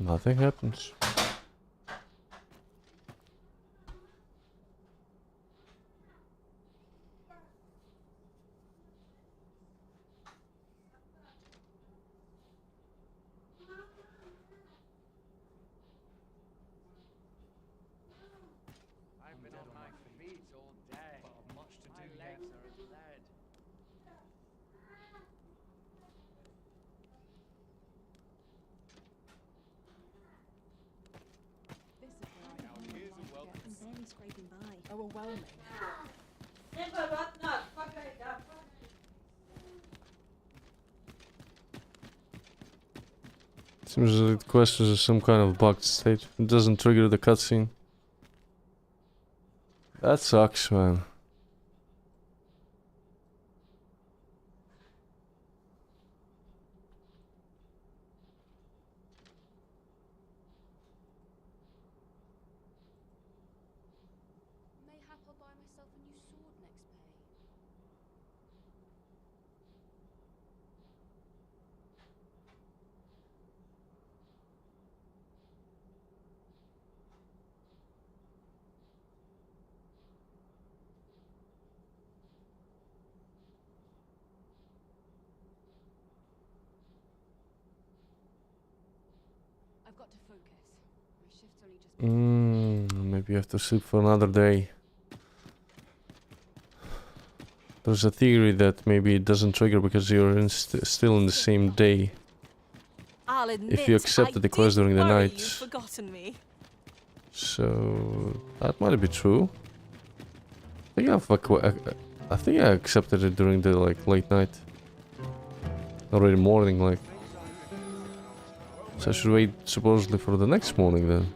Nothing happens. I've been on my feet all day. But much to do yet. This is where I am barely scraping by. Overwhelming. Seems that it questions some kind of bugged state. It doesn't trigger the cutscene. That sucks, man. Mayhap I'll buy myself a new sword next pay. I've got to focus. My shift's only just Maybe you have to sleep for another day. There's a theory that maybe it doesn't trigger because you're still in the same day. I'll admit, If you accepted the quest during the night. You've forgotten me. So that might be true. I think I accepted it during the late night. Already morning, like. So I should wait supposedly for the next morning then.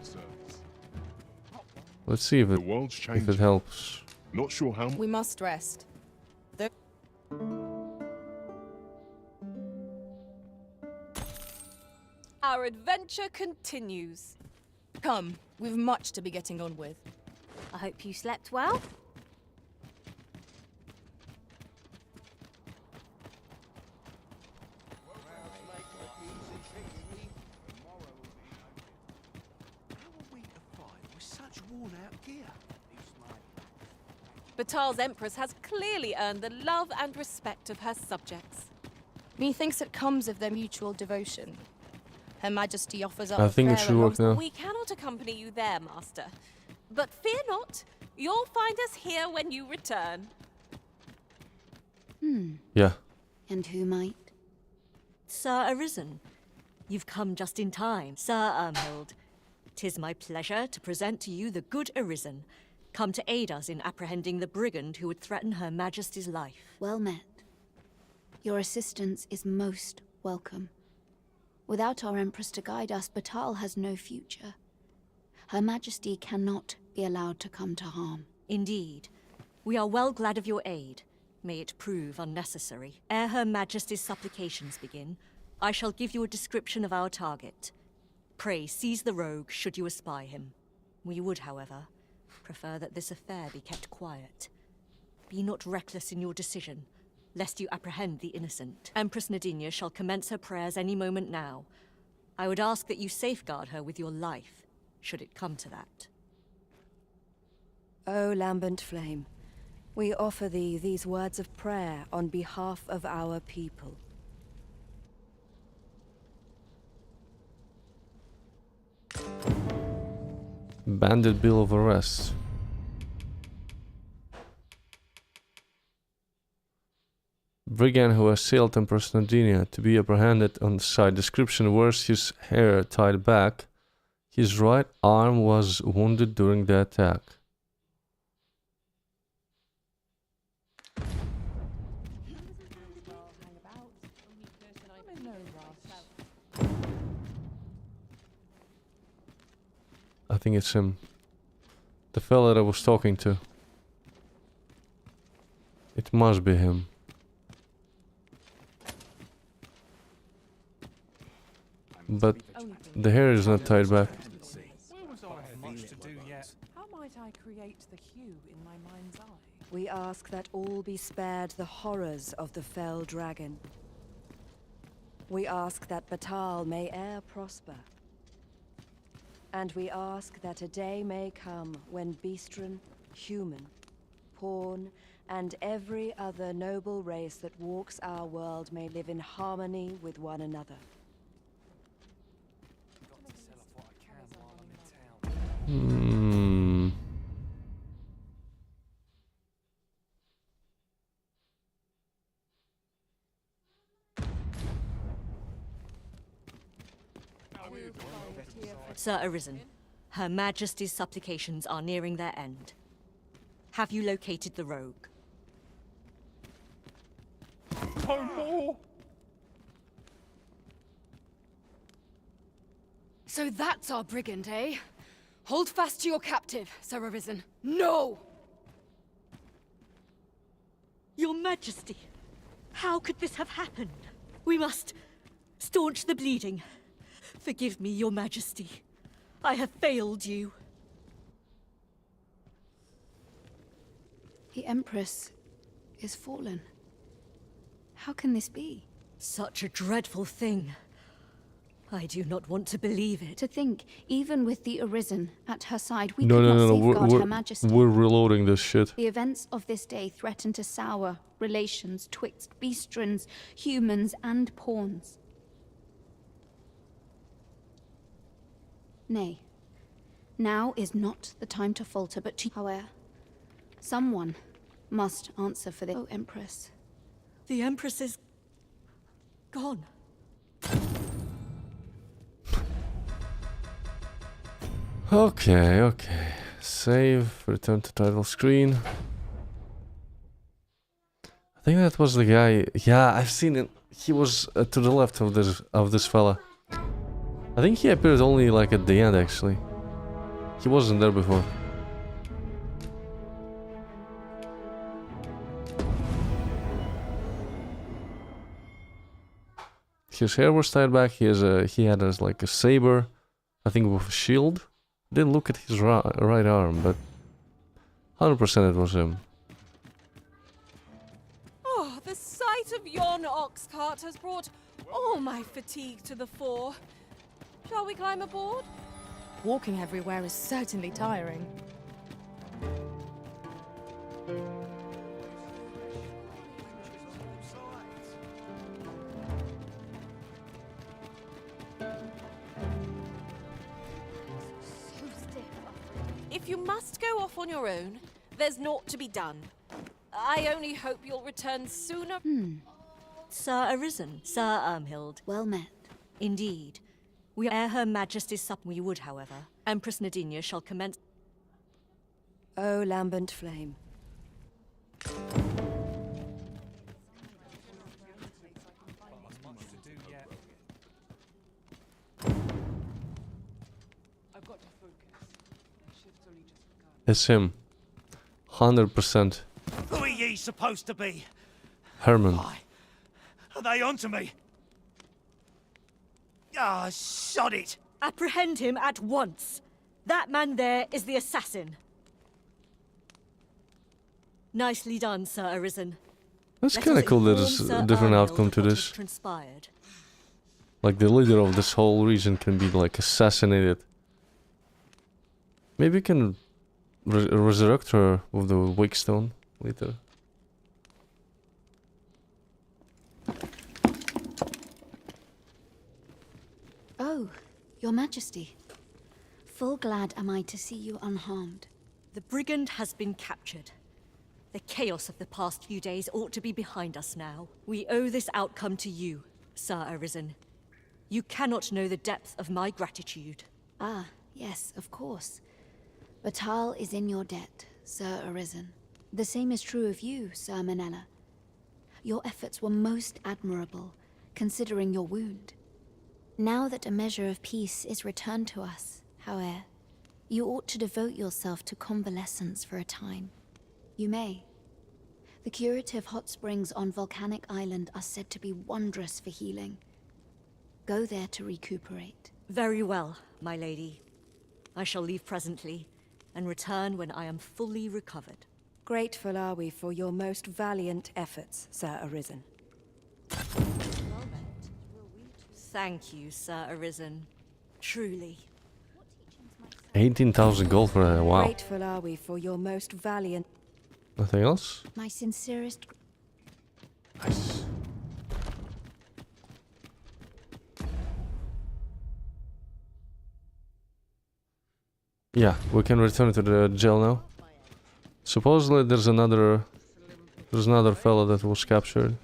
Let's see if it helps. Not sure how. We must rest. Our adventure continues. Come, we've much to be getting on with. I hope you slept well. Batal's Empress has clearly earned the love and respect of her subjects. Methinks it comes of their mutual devotion. Her Majesty offers up I think it should work now. We cannot accompany you there, Master. But fear not, you'll find us here when you return. Yeah. And who might? Sir Arisen, you've come just in time. Sir Ermhild, 'tis my pleasure to present to you the good Arisen, come to aid us in apprehending the brigand who would threaten Her Majesty's life. Well met. Your assistance is most welcome. Without our Empress to guide us, Batal has no future. Her Majesty cannot be allowed to come to harm. Indeed. We are well glad of your aid. May it prove unnecessary. Ere Her Majesty's supplications begin, I shall give you a description of our target. Pray seize the rogue should you espy him. We would, however, prefer that this affair be kept quiet. Be not reckless in your decision, lest you apprehend the innocent. Empress Nadinia shall commence her prayers any moment now. I would ask that you safeguard her with your life, should it come to that. O lambent flame, we offer thee these words of prayer on behalf of our people. Bandit bill of arrest. brigand who assailed Empress Nardinia to be apprehended on the side. Description: wears his hair tied back. His right arm was wounded during the attack. I think it's him. The fella that I was talking to. It must be him. But the hair is not tied back. How might I create the hue in my mind's eye? We ask that all be spared the horrors of the fell dragon. We ask that Batal may e'er prosper. And we ask that a day may come when Beastren, human, pawn, and every other noble race that walks our world may live in harmony with one another. Sir Arisen, Her Majesty's supplications are nearing their end. Have you located the rogue? No more! So that's our brigand, eh? Hold fast to your captive, Sir Arisen. No! Your Majesty, how could this have happened? We must staunch the bleeding. Forgive me, Your Majesty. I have failed you. The Empress is fallen. How can this be? Such a dreadful thing. I do not want to believe it. To think, even with the Arisen at her side, we No, could no, not no, no. safeguard Her Majesty. We're reloading this shit. The events of this day threaten to sour relations twixt Beastrons, humans, and pawns. Nay, now is not the time to falter, but to... However, someone must answer for the... Oh, Empress. The Empress is... gone. Okay, okay. Save, return to title screen. I think that was the guy. Yeah, I've seen it. He was to the left of this fella. I think he appeared only like at the end actually. He wasn't there before. His hair was tied back. He had like a saber, I think with a shield. Didn't look at his right arm, but 100% it was him. Oh, the sight of yon ox cart has brought all my fatigue to the fore. Shall we climb aboard? Walking everywhere is certainly tiring. If you must go off on your own, there's naught to be done. I only hope you'll return sooner. Sir Arisen, Sir Ermhild. Well met. Indeed. We ere Her Majesty's sup we would, however. Empress Nardinia shall commence... O lambent flame. It's him. 100%. Who are ye supposed to be? Herman. Are they onto me? Ah, shot it! Apprehend him at once. That man there is the assassin. Nicely done, Sir Arisen. That's Let kind of us cool that inform there's Sir a different Ermhild outcome of to what has this. transpired. Like the leader of this whole region can be like assassinated. Maybe we can resurrect her with the wake stone later. Oh, Your Majesty. Full glad am I to see you unharmed. The brigand has been captured. The chaos of the past few days ought to be behind us now. We owe this outcome to you, Sir Arisen. You cannot know the depth of my gratitude. Ah, yes, of course. Batal is in your debt, Sir Arisen. The same is true of you, Sir Manella. Your efforts were most admirable, considering your wound. Now that a measure of peace is returned to us, however, you ought to devote yourself to convalescence for a time. You may. The curative hot springs on Volcanic Island are said to be wondrous for healing. Go there to recuperate. Very well, my lady. I shall leave presently, and return when I am fully recovered. Grateful are we for your most valiant efforts, Sir Arisen. Thank you, Sir Arisen. Truly. 18,000 gold for that, wow. Grateful are we for your most valiant... Nothing else? My sincerest... Nice. Yeah, we can return to the jail now. Supposedly there's another fellow that was captured.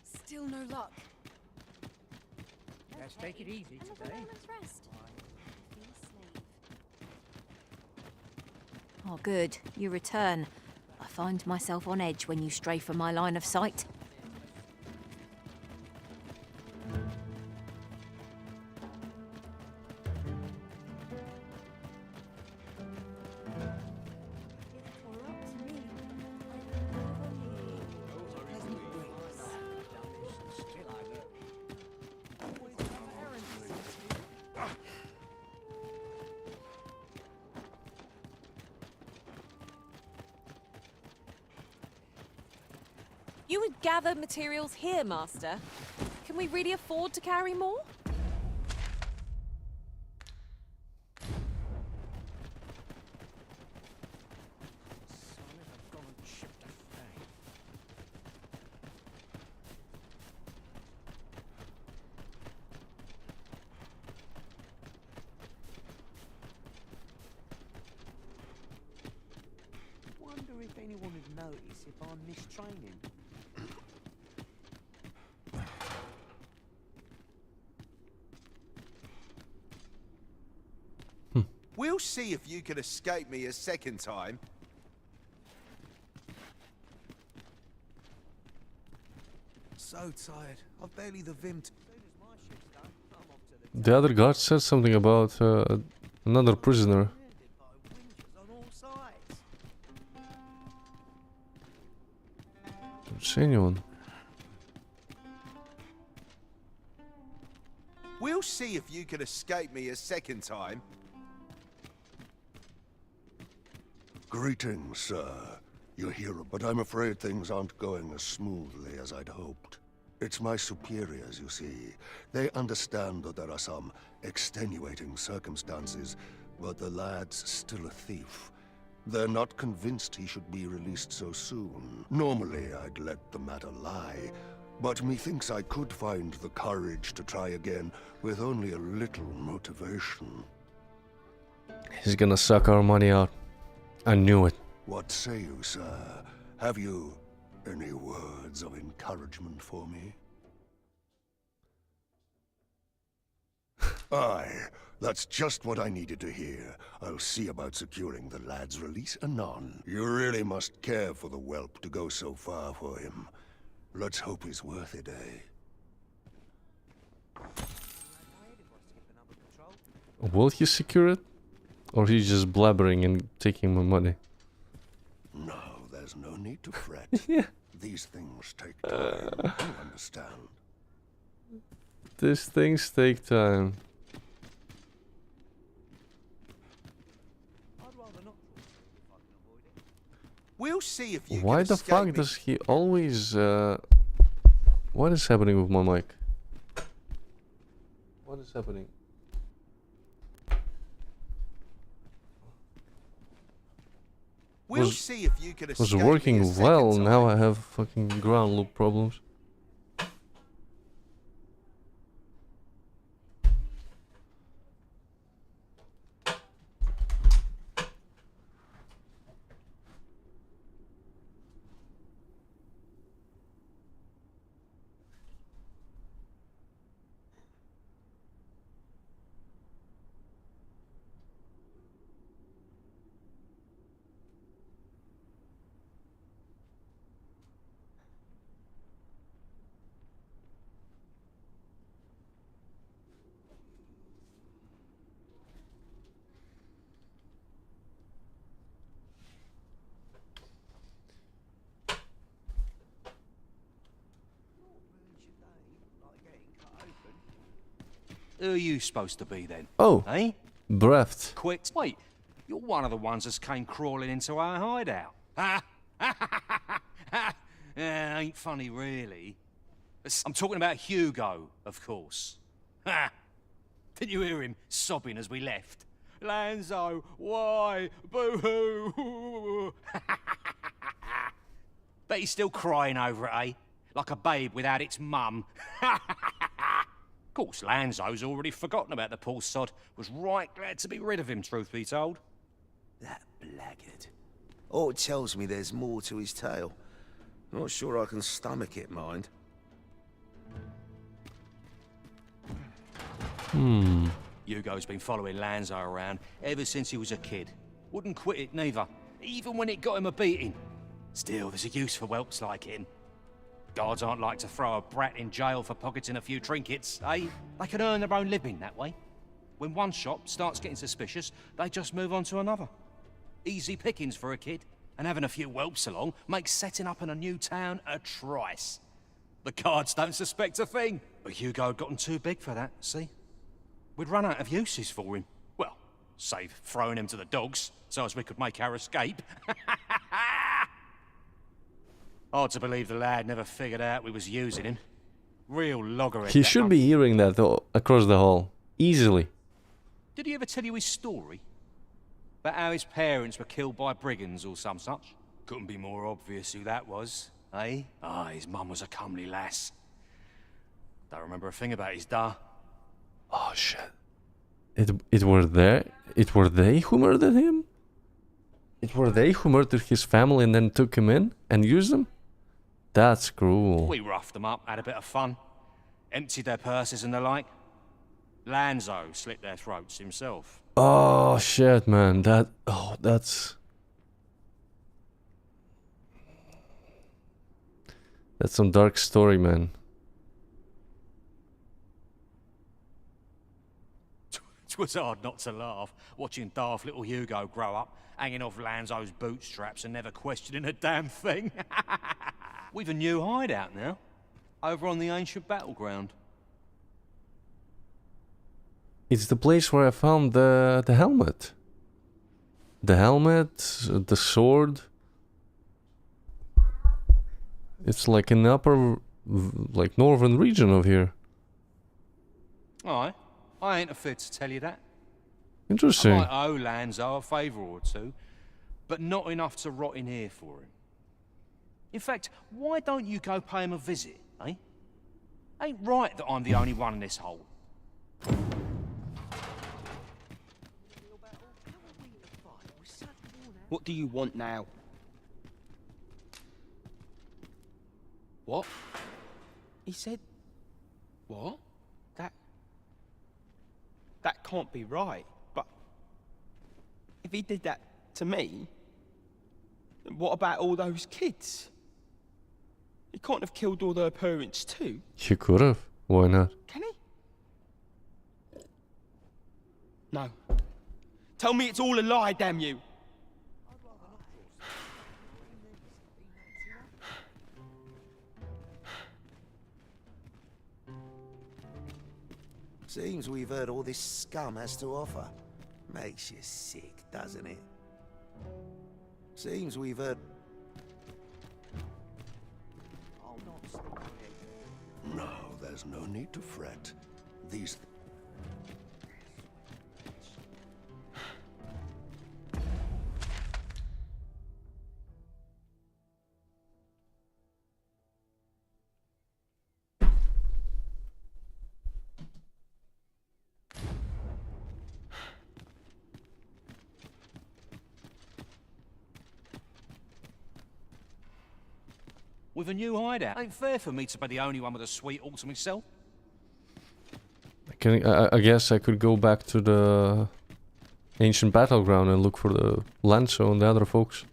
Still no luck. Let's take it easy today. Oh, good. You return. I find myself on edge when you stray from my line of sight. You would gather materials here, Master. Can we really afford to carry more? Wonder if anyone would notice if I'm mistraining. We'll see if you can escape me a second time. So tired. I've barely the vim to... The other guard said something about another prisoner. Don't see anyone. We'll see if you can escape me a second time. Greetings, sir. You're here, but I'm afraid things aren't going as smoothly as I'd hoped. It's my superiors, you see. They understand that there are some extenuating circumstances, but the lad's still a thief. They're not convinced he should be released so soon. Normally, I'd let the matter lie, but methinks I could find the courage to try again with only a little motivation. He's gonna suck our money out. I knew it. What say you, sir? Have you any words of encouragement for me? Aye, that's just what I needed to hear. I'll see about securing the lad's release anon. You really must care for the whelp to go so far for him. Let's hope he's worth it, eh? Will he secure it? Or he's just blabbering and taking my money? No, there's no need to fret. Yeah. These things take time, you understand. These things take time. We'll see if you Why can the escape fuck me. does he always... What is happening with my mic? What is happening? We'll see if you can was escape me a working second well, time. now I have fucking ground loop problems. Who are you supposed to be then? Oh, eh? breathed. Quit. Wait, you're one of the ones that came crawling into our hideout. Ha! Ain't funny, really. I'm talking about Hugo, of course. Ha! Didn't you hear him sobbing as we left? Lanzo, why? Boo-hoo! Bet he's still crying over it, eh? Like a babe without its mum. Of course, Lanzo's already forgotten about the poor sod. Was right glad to be rid of him, truth be told. That blackguard. Oh, it tells me there's more to his tale. Not sure I can stomach it, mind. Hugo's been following Lanzo around ever since he was a kid. Wouldn't quit it neither, even when it got him a beating. Still, there's a use for whelps like him. Guards aren't like to throw a brat in jail for pocketing a few trinkets, eh? They can earn their own living that way. When one shop starts getting suspicious, they just move on to another. Easy pickings for a kid, and having a few whelps along makes setting up in a new town a trice. The guards don't suspect a thing. But Hugo had gotten too big for that, see? We'd run out of uses for him. Well, save throwing him to the dogs, so as we could make our escape. Hard to believe the lad never figured out we was using him. Real loggerhead. He should be hearing that across the hall. Easily. Did he ever tell you his story? About how his parents were killed by brigands or some such? Couldn't be more obvious who that was, eh? Ah, his mum was a comely lass. Don't remember a thing about his da. Oh shit. It were they who murdered him? It were they who murdered his family and then took him in and used him? That's cruel. We roughed them up, had a bit of fun. Emptied their purses and the like. Lanzo slit their throats himself. Oh shit, man. That's some dark story, man. It was hard not to laugh, watching daft little Hugo grow up, hanging off Lanzo's bootstraps and never questioning a damn thing. We've a new hideout now, over on the ancient battleground. It's the place where I found the helmet. The helmet, the sword. It's like in the upper, like northern region of here. Aye, I ain't afraid to tell you that. Interesting. I might owe Lanzo a favour or two, but not enough to rot in here for him. In fact, why don't you go pay him a visit, eh? Ain't right that I'm the only one in this hole. What do you want now? What? He said... What? That can't be right, but... If he did that to me... Then what about all those kids? He can't have killed all their parents too. He could have. Why not? Can he? No. Tell me it's all a lie, damn you! Seems we've heard all this scum has to offer. Makes you sick, doesn't it? Seems we've heard... No, there's no need to fret. These... With a new hideout. Ain't fair for me to be the only one with a sweet all to myself. I guess I could go back to the ancient battleground and look for the Lanzo and the other folks.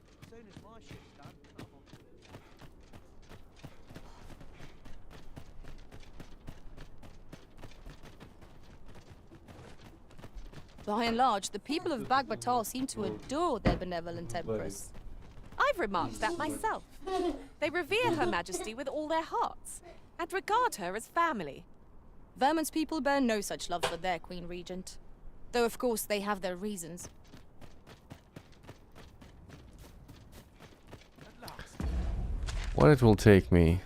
By and large, the people of Bagbatal seem to adore their benevolent empress. I've remarked that myself. They revere Her Majesty with all their hearts, and regard her as family. Vermont's people bear no such love for their Queen Regent. Though of course they have their reasons. What it will take me?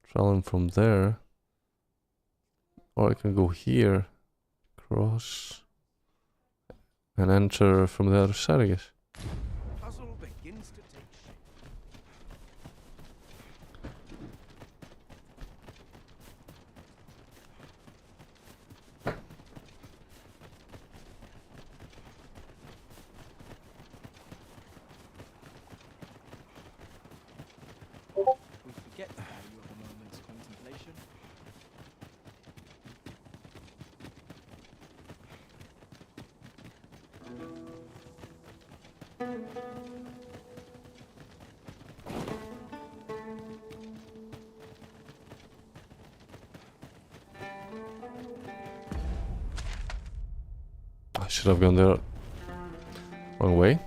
Traveling from there. Or I can go here. Cross. And enter from the other side, I guess. Puzzle begins to take shape. We forget the value of a moment's contemplation. I should have gone the wrong way.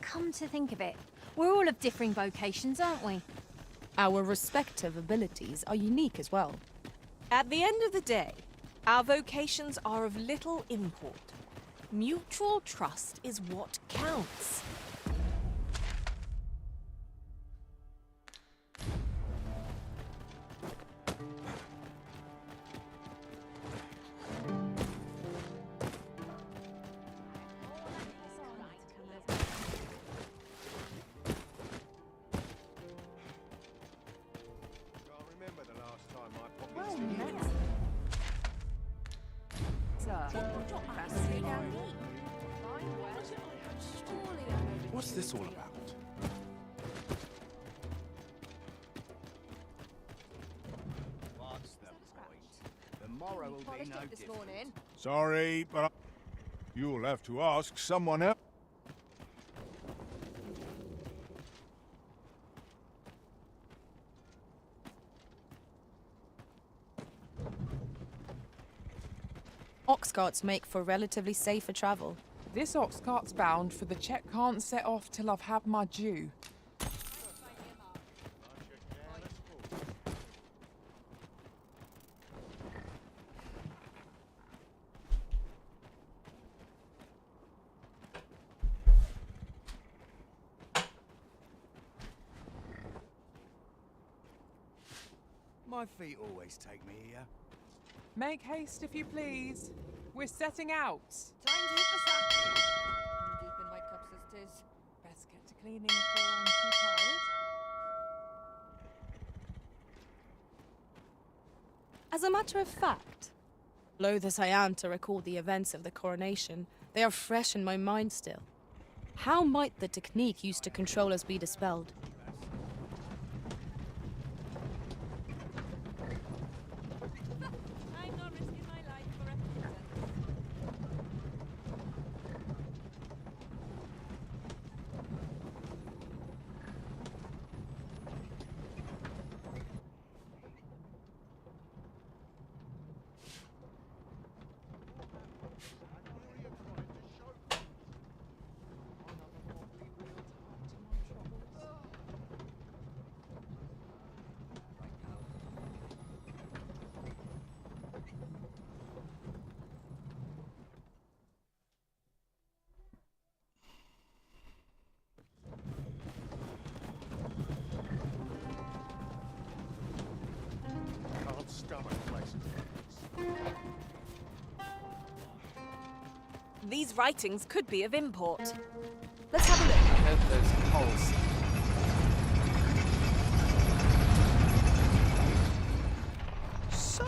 Come to think of it, we're all of differing vocations, aren't we? Our respective abilities are unique as well. At the end of the day, our vocations are of little import. Mutual trust is what counts. What's this all about? What's the point? Tomorrow will be no different. Sorry, but you'll have to ask someone else. Ox carts make for relatively safer travel. This ox cart's bound, for the check can't set off till I've had my due. My feet always take me here. Make haste, if you please. We're setting out. Time to hit the sack. Deep in my cups as 'tis. Best get to cleaning before I'm too tired. As a matter of fact, loath as I am to recall the events of the coronation, they are fresh in my mind still. How might the technique used to control us be dispelled? I'm not risking my life for a princess. Can't stomach places like this. These writings could be of import. Let's have a look. I hope those holes. So,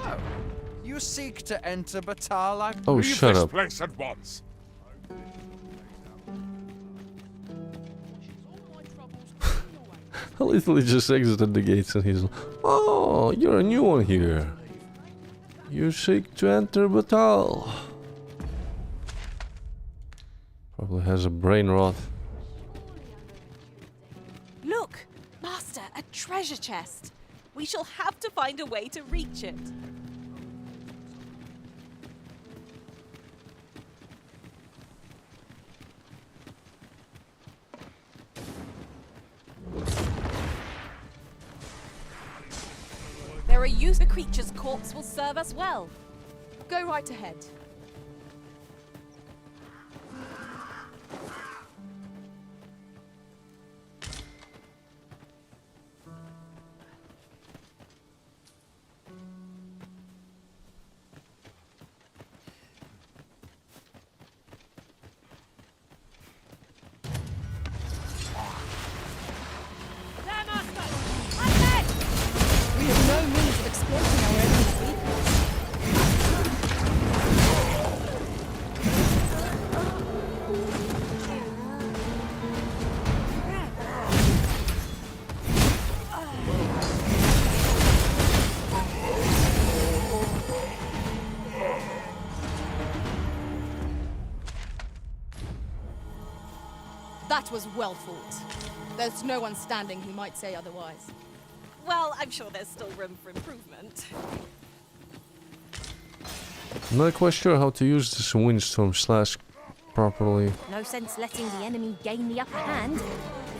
you seek to enter Batal? Oh, Leave shut this up. place at once. I literally just exited the gates and he's like, oh, you're a new one here. You seek to enter Batal. Probably has a brain rot. Look, Master, a treasure chest. We shall have to find a way to reach it. a use the creature's corpse will serve us well. Go right ahead. We have no means of exploiting our enemy's weakness. That was well fought. There's no one standing who might say otherwise. Well, I'm sure there's still room for improvement. I'm not quite sure how to use this windstorm slash properly. No sense letting the enemy gain the upper hand.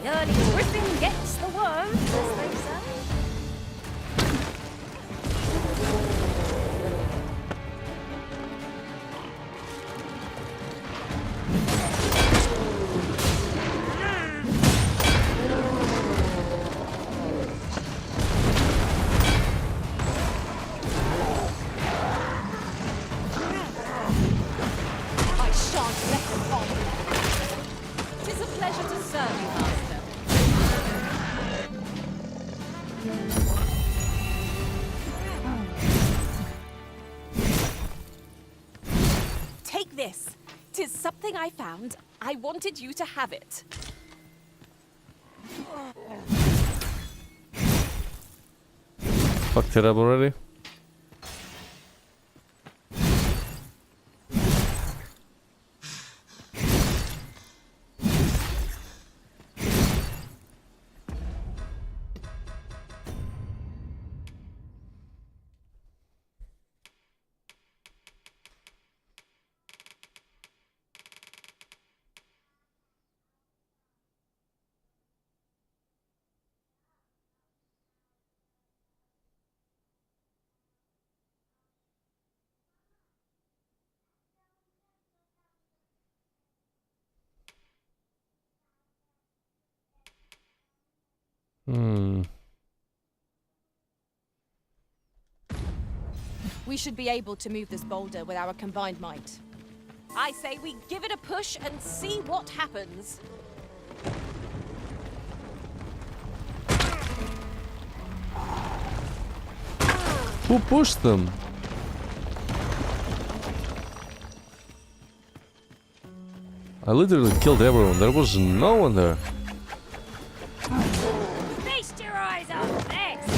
The early griffin gets the worm, as they say. I shan't let them on. 'Tis a pleasure to serve you, Master. Take this. 'Tis something I found. I wanted you to have it. Fucked it up already. We should be able to move this boulder with our combined might. I say we give it a push and see what happens. Who pushed them? I literally killed everyone. There was no one there. Feast your eyes on this!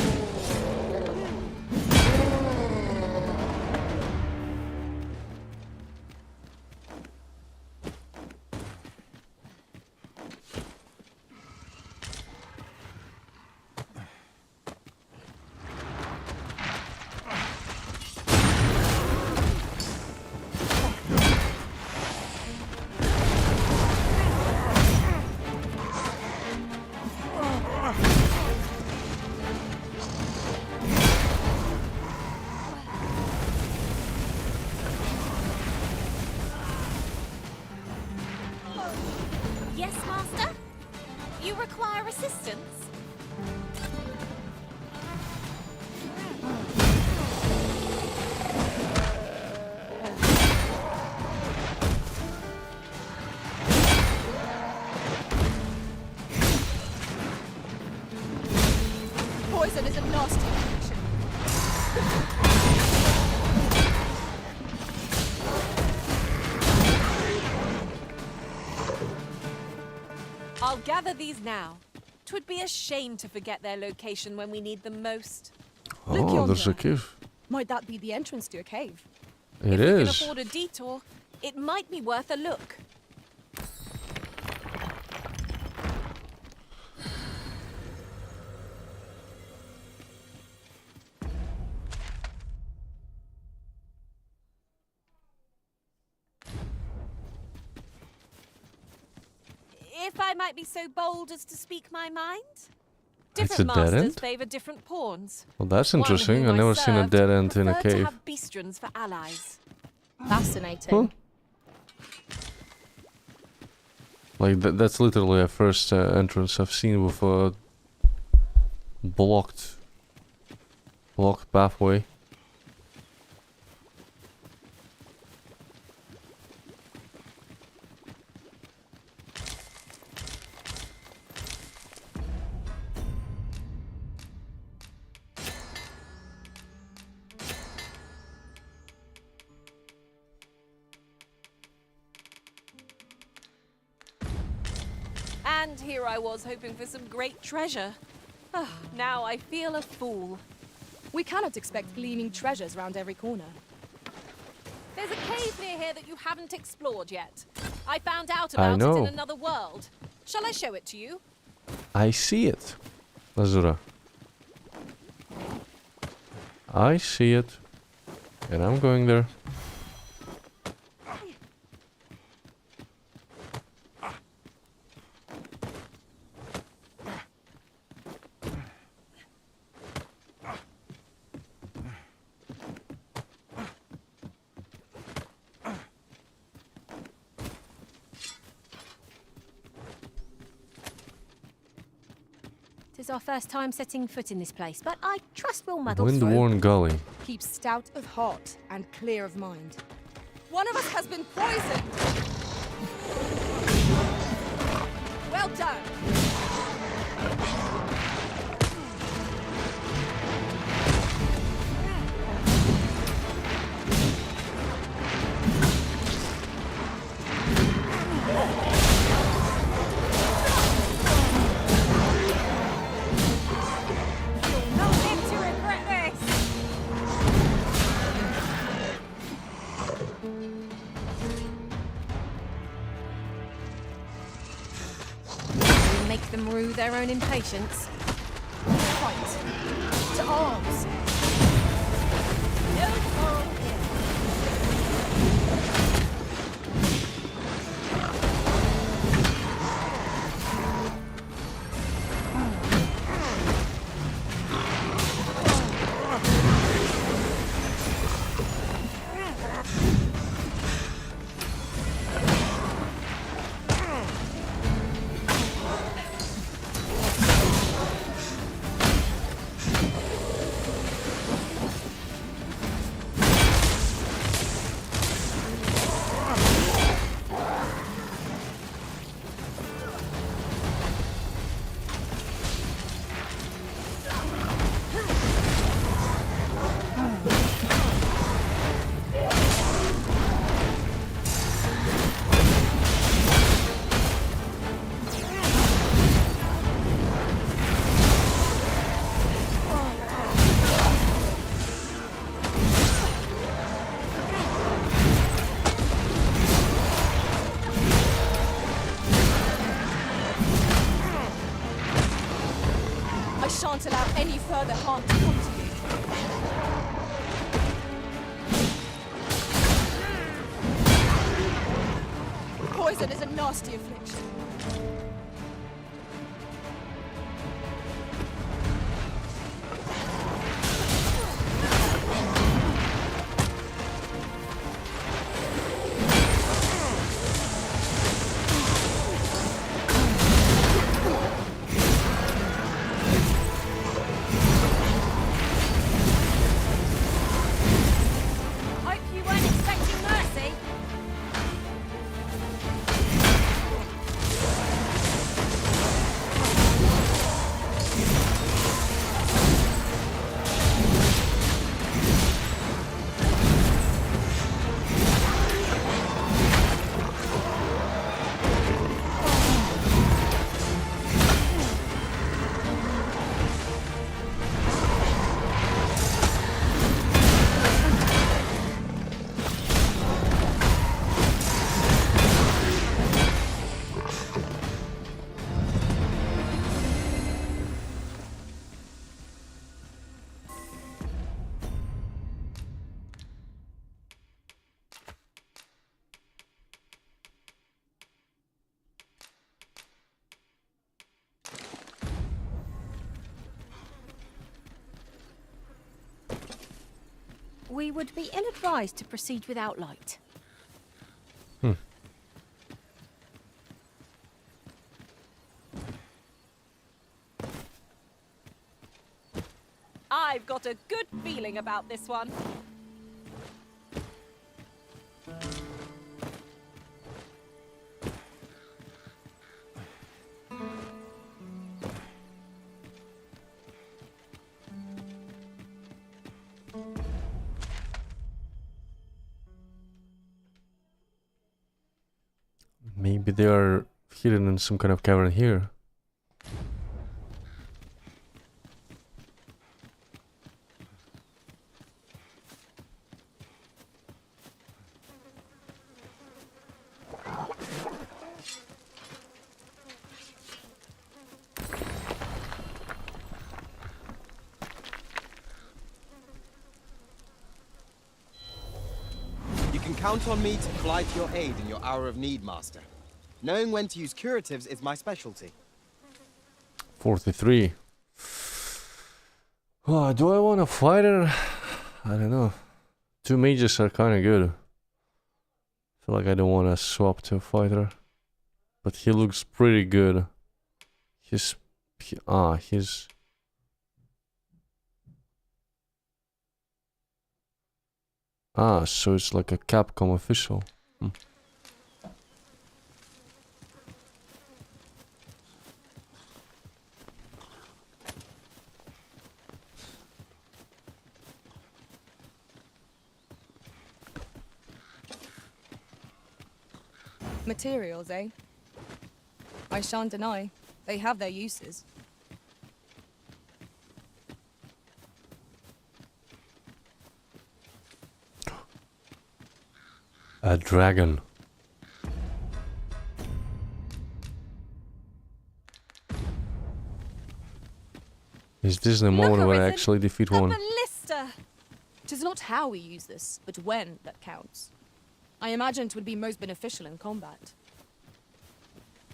Yes, Master? You require assistance? Poison is a nasty affliction. I'll gather these now. 'Twould be a shame to forget their location when we need them most. Look Oh, there's a yonder. cave. Might that be the entrance to a cave? It If we can is. afford a detour, it might be worth a look. If I might be so bold as to speak my mind? Different a dead masters end? favor different pawns. Well, that's One interesting. whom I've I never seen a served dead end in a preferred to cave. have beastrons for allies. Fascinating. Like, that's literally a first entrance I've seen with a blocked pathway. And here I was hoping for some great treasure. Ah, now I feel a fool. We cannot expect gleaming treasures round every corner. There's a cave near here that you haven't explored yet. I found out about it know. in another world. Shall I show it to you? I see it, Azura. I see it. And I'm going there. It's our first time setting foot in this place, but I trust we'll muddle through. Windworn Gully. Keep stout of heart and clear of mind. One of us has been poisoned! Well done! Not live to regret this! We make them rue their own impatience. Fight! To arms! No quarrel here. I shan't allow any further harm to come to you. Poison is a nasty affliction. Hope you weren't expecting mercy. we would be ill-advised to proceed without light. I've got a good feeling about this one. Maybe they are hidden in some kind of cavern here. You can count on me to fly to your aid in your hour of need, Master. Knowing when to use curatives is my specialty. 43. Oh, do I want a fighter? I don't know. 2 mages are kind of good. I feel like I don't want to swap to a fighter. But he looks pretty good. He's... so it's like a Capcom official. Materials, eh? I shan't deny. They have their uses. A dragon. Is this the moment where I actually defeat one? Ballista! It is not how we use this, but when that counts. I imagine it would be most beneficial in combat.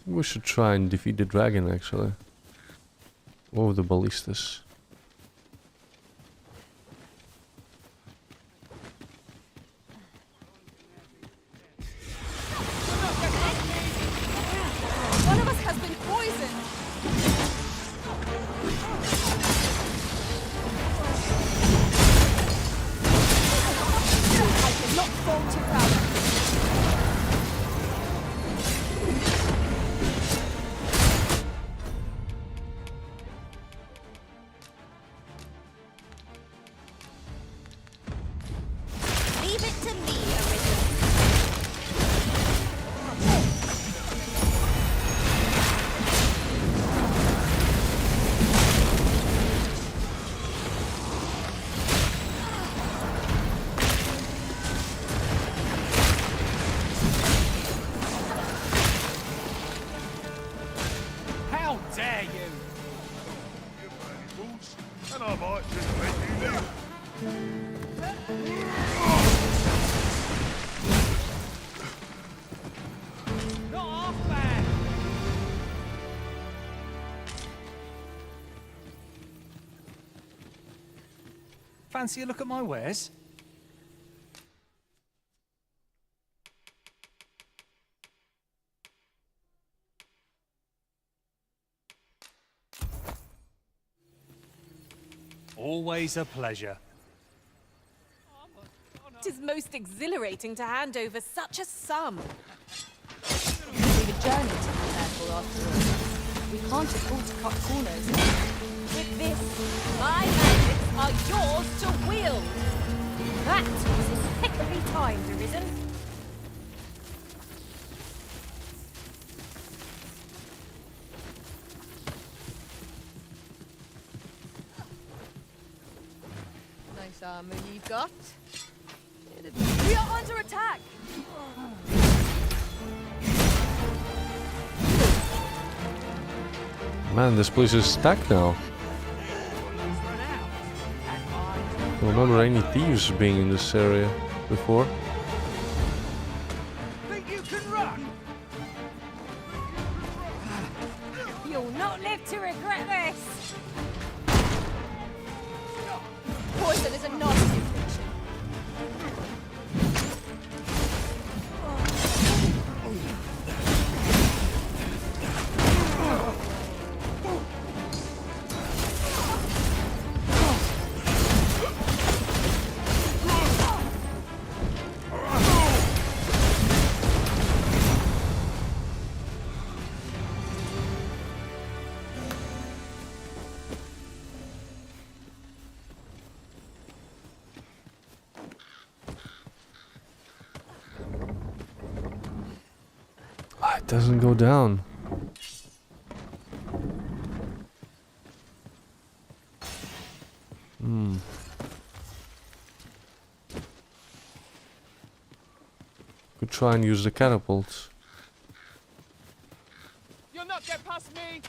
We should try and defeat the dragon, actually. Oh, the ballistas. One of us has been poisoned! I cannot fall to power. Leave it to me, Arisen. How dare you! And I might just let you live. Not half bad! Fancy a look at my wares? Always a pleasure. It is most exhilarating to hand over such a sum. We've a journey to prepare for after all. We can't afford to cut corners. With this, my magics are yours to wield. That was impeccably timed, Arisen. Nice armor you've got. We are under attack! Man, this place is stacked now. I don't remember any thieves being in this area before. Think you can run? You'll not live to regret this. Poison is a nasty affliction. It doesn't go down. Could try and use the catapults. You'll not get past me!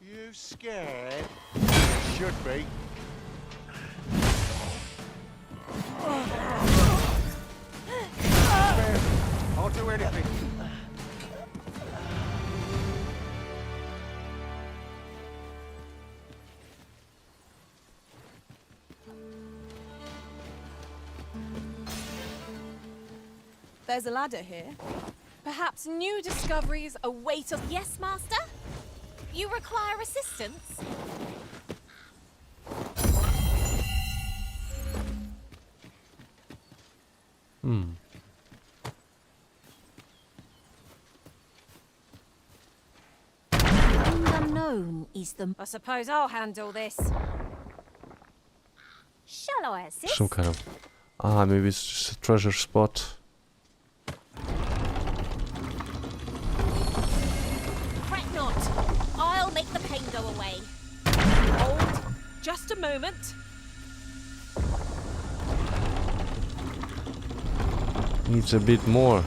You scared? Should be. I'll do anything. There's a ladder here. Perhaps new discoveries await us. Yes, Master? You require assistance? Unknown is the... I suppose I'll handle this. Shall I assist? Some kind of... maybe it's just a treasure spot. Fret not. I'll make the pain go away. Hold. Just a moment. Needs a bit more.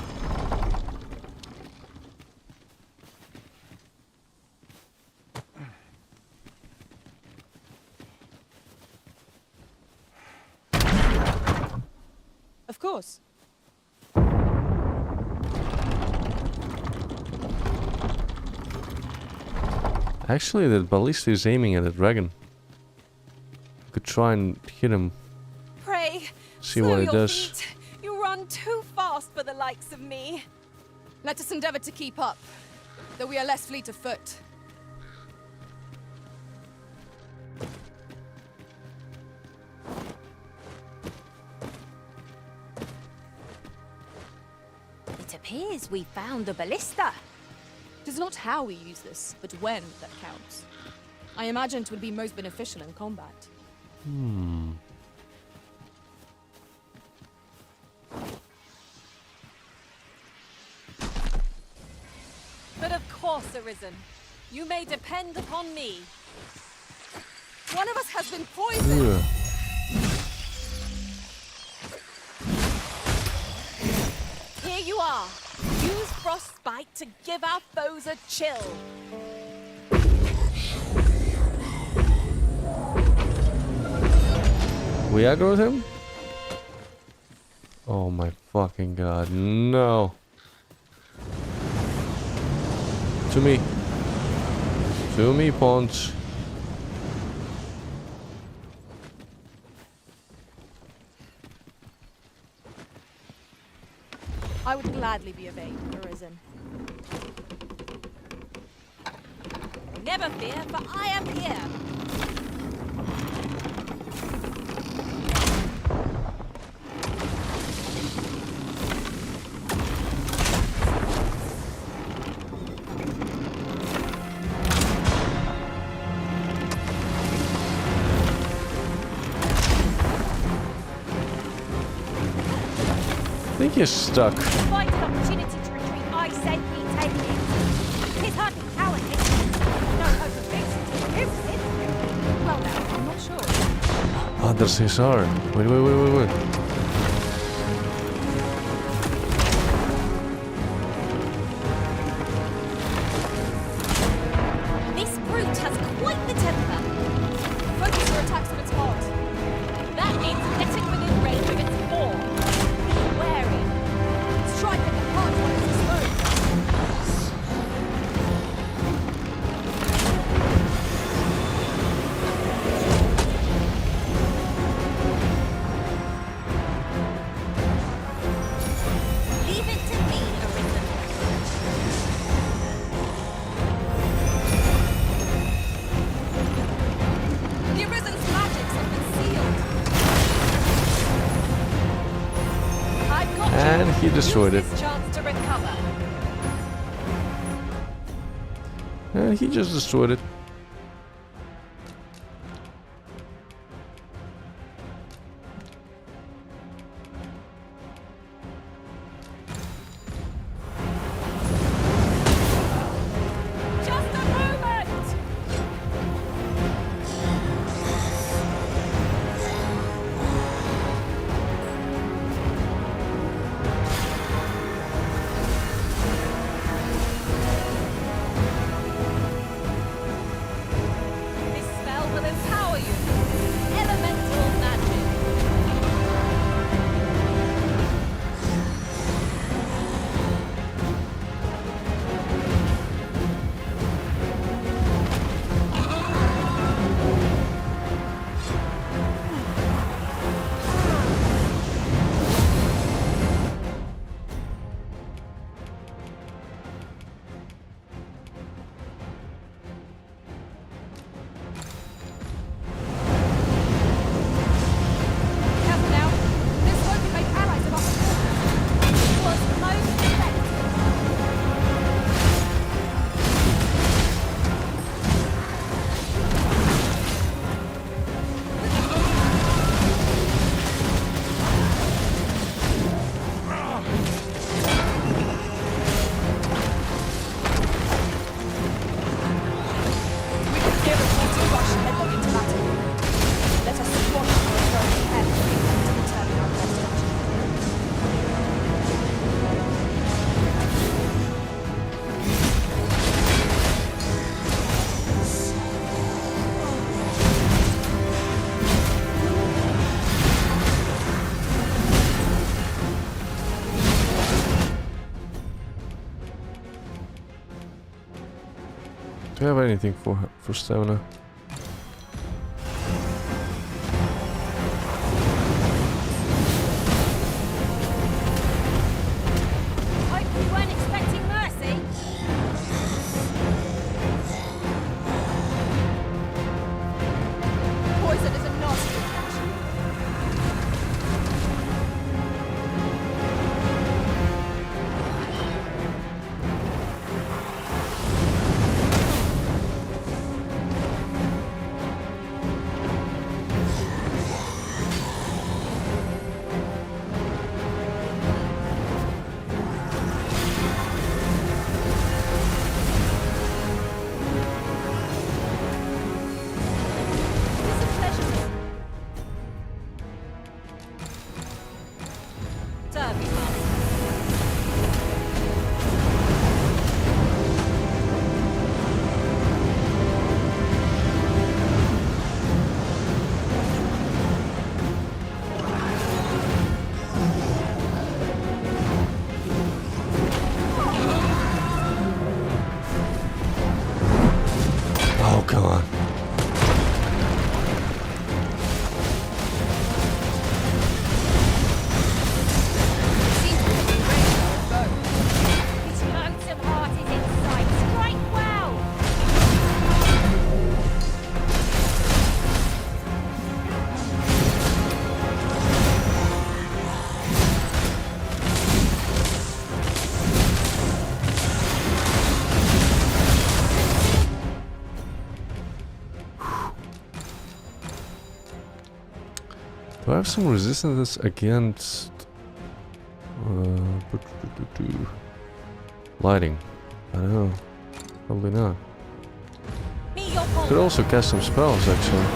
Of course. Actually, that ballista is aiming at the dragon. Could try and hit him. Pray, See slow what it your does. feet. You run too fast for the likes of me. Let us endeavor to keep up, though we are less fleet of foot. It appears we found a ballista. It is not how we use this, but when that counts. I imagine it would be most beneficial in combat. But of course, Arisen. You may depend upon me. One of us has been poisoned. Ugh. Here you are. Use frostbite to give our foes a chill. We aggroed him? Oh my fucking god, no. To me. To me, Ponch. I would gladly be of aid, Arisen. Never fear, for I am here. I think he's stuck. Find an opportunity to retreat. I say we take it. Tis hardly cowardly. No hope of fixing it. Well, now, I'm not sure. Oh, there's his arm. Wait. This brute has quite the temper. Focus your attacks on its heart. That means getting within range of its paw. Be wary. Strike at the heart when it's exposed. destroyed it. Use this chance to recover. He just destroyed it. Just a moment! This spell will empower you. Elemental magic. Careful now. This won't be made allies of us. It was most effective. We can hear it all to rush headlong into battle. Let us squash our throwing head and determine our best action. Do you have anything for stamina? Hope you weren't expecting mercy. Poison is a nasty infection. It's a pleasure. Serve you, Master. Oh, come on. His lonesome heart is inside. Strike well. Do I have some resistance against lighting? I don't know. Probably not. Me your Could also cast some spells actually.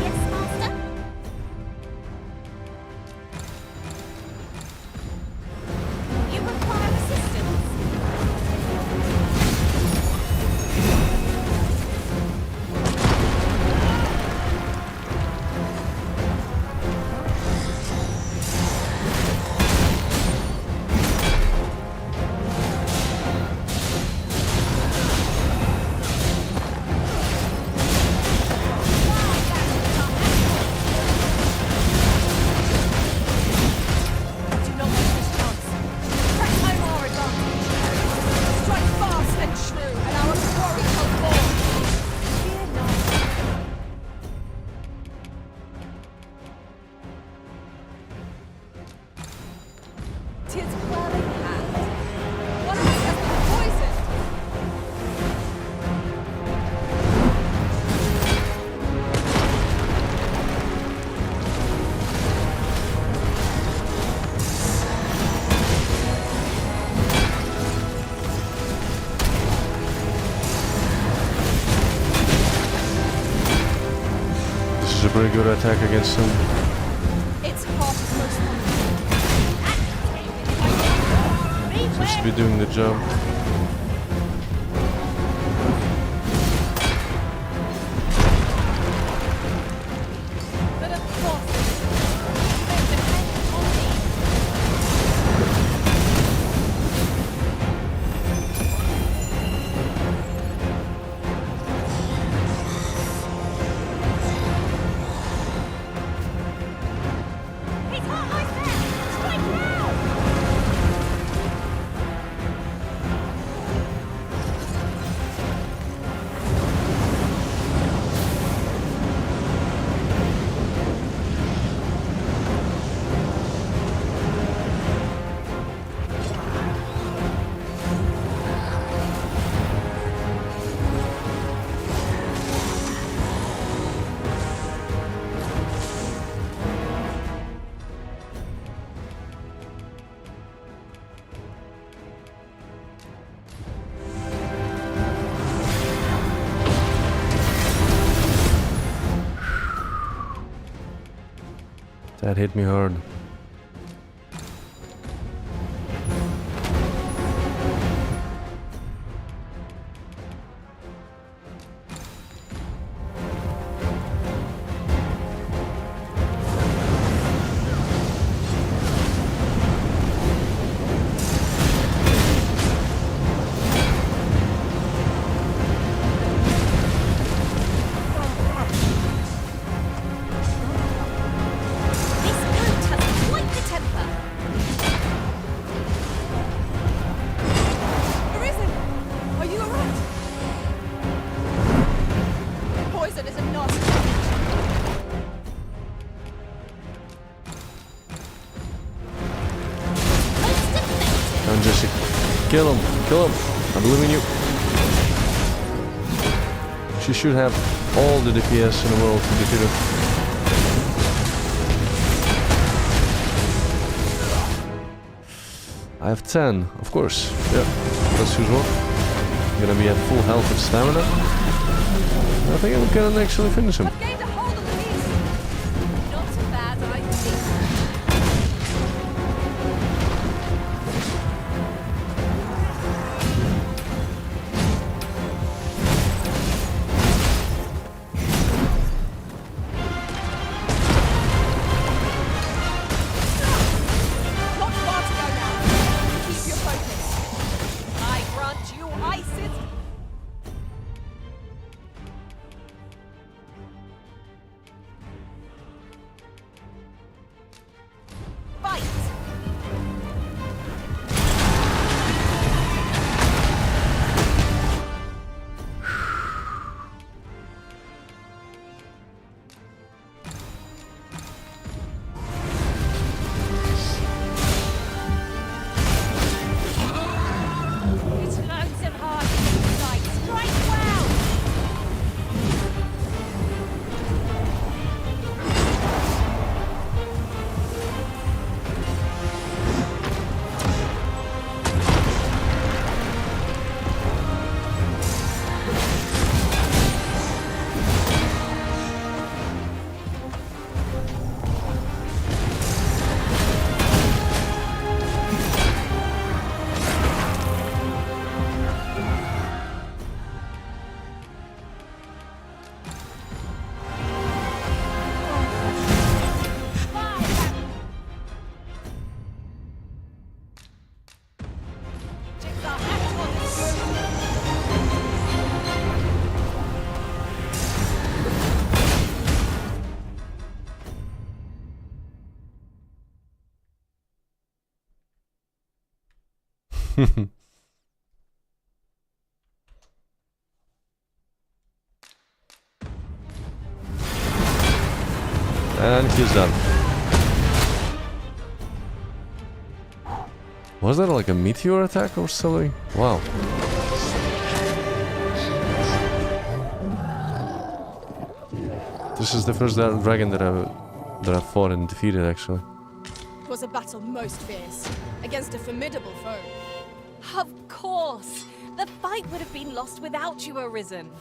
Yes, Master. You require assistance. is a pretty good attack against him. It's half as much Seems to be doing the job. But of course, they depend on me. He's hot like that! Strike now! That hit me hard. Kill him! Kill him! I believe in you. She should have all the DPS in the world to defeat her. I have 10, of course. Yeah, that's usual. I'm gonna be at full health and stamina. I think I can actually finish him. Not so bad, I think. Not far to go now. Keep your focus. I grant you Isis. Fight! It's lonesome hard to fight. Strike well! And he's done. Was that like a meteor attack or something? Wow. This is the first dragon that I fought and defeated, actually. It was a battle most fierce, against a formidable foe. Of course! The fight would have been lost without you, Arisen.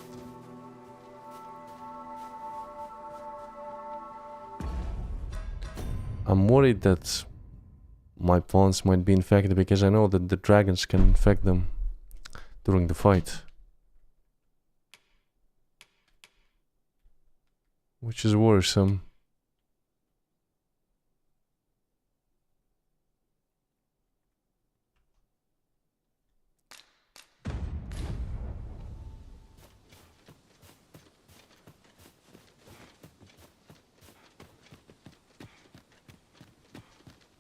I'm worried that my pawns might be infected because I know that the dragons can infect them during the fight. Which is worrisome.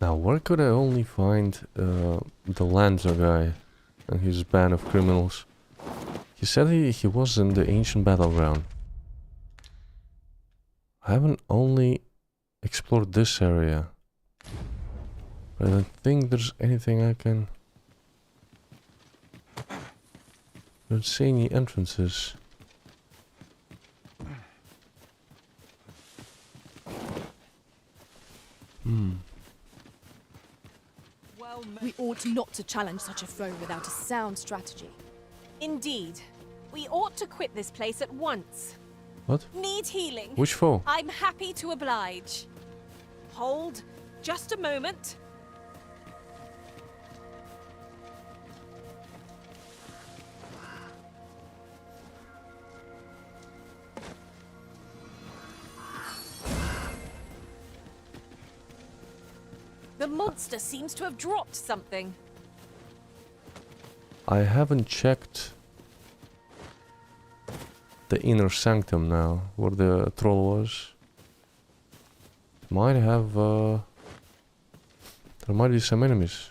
Now, where could I only find the Lanza guy and his band of criminals? He said he was in the ancient battleground. I haven't only explored this area. I don't think there's anything I can... don't see any entrances. We ought not to challenge such a foe without a sound strategy. Indeed. We ought to quit this place at once. What? Need healing. Which foe? I'm happy to oblige. Hold just a moment. The monster seems to have dropped something. I haven't checked the inner sanctum now, where the troll was. Might have, there might be some enemies.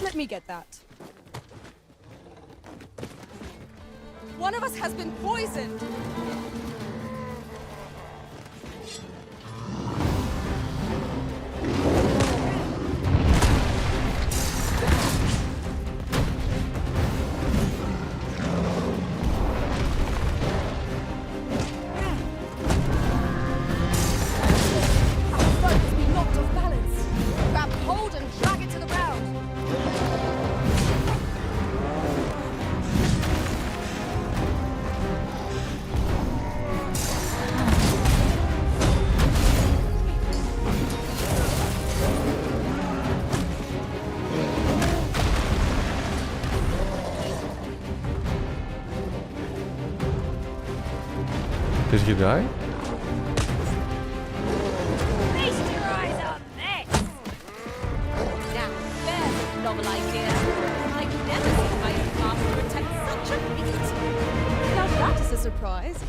Let me get that. One of us has been poisoned. Did he die? Feast your eyes on this! Now, there's a novel idea. I've never seen my own master attempt such a feat. Now that is a surprise.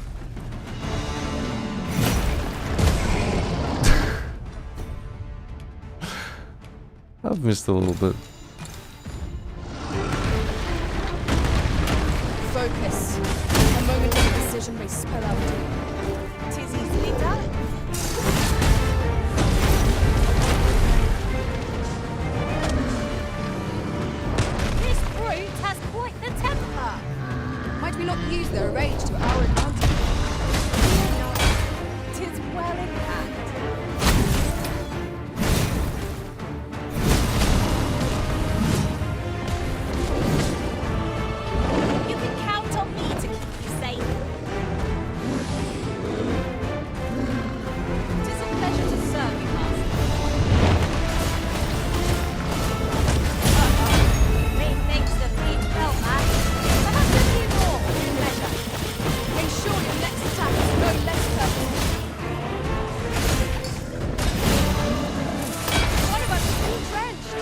I've missed a little bit. Focus. A moment of indecision may spell out doom. 'Tis easily done. This brute has quite the temper! Might we not use their rage to our advantage? Fear not. 'Tis well in hand. You can count on me to keep you safe. 'Tis a pleasure to serve you, Master. Methinks the feet felt that. Perhaps a few more for good measure. Ensure your next attack is no less purposeful. One of us is entrenched.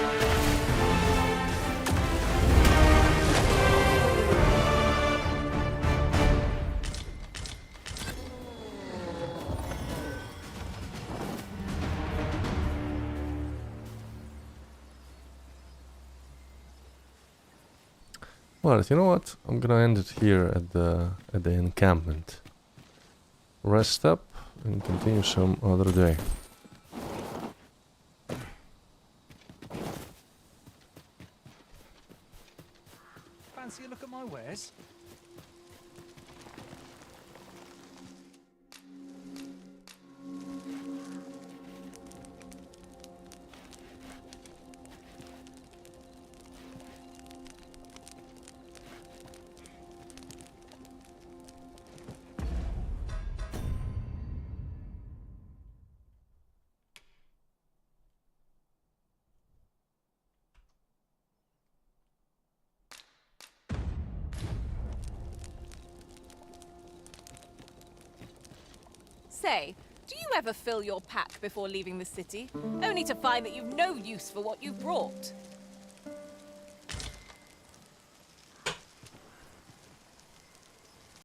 Well, you know what? I'm gonna end it here at the encampment. Rest up and continue some other day. Fancy a look at my wares? Say, do you ever fill your pack before leaving the city, only to find that you've no use for what you've brought?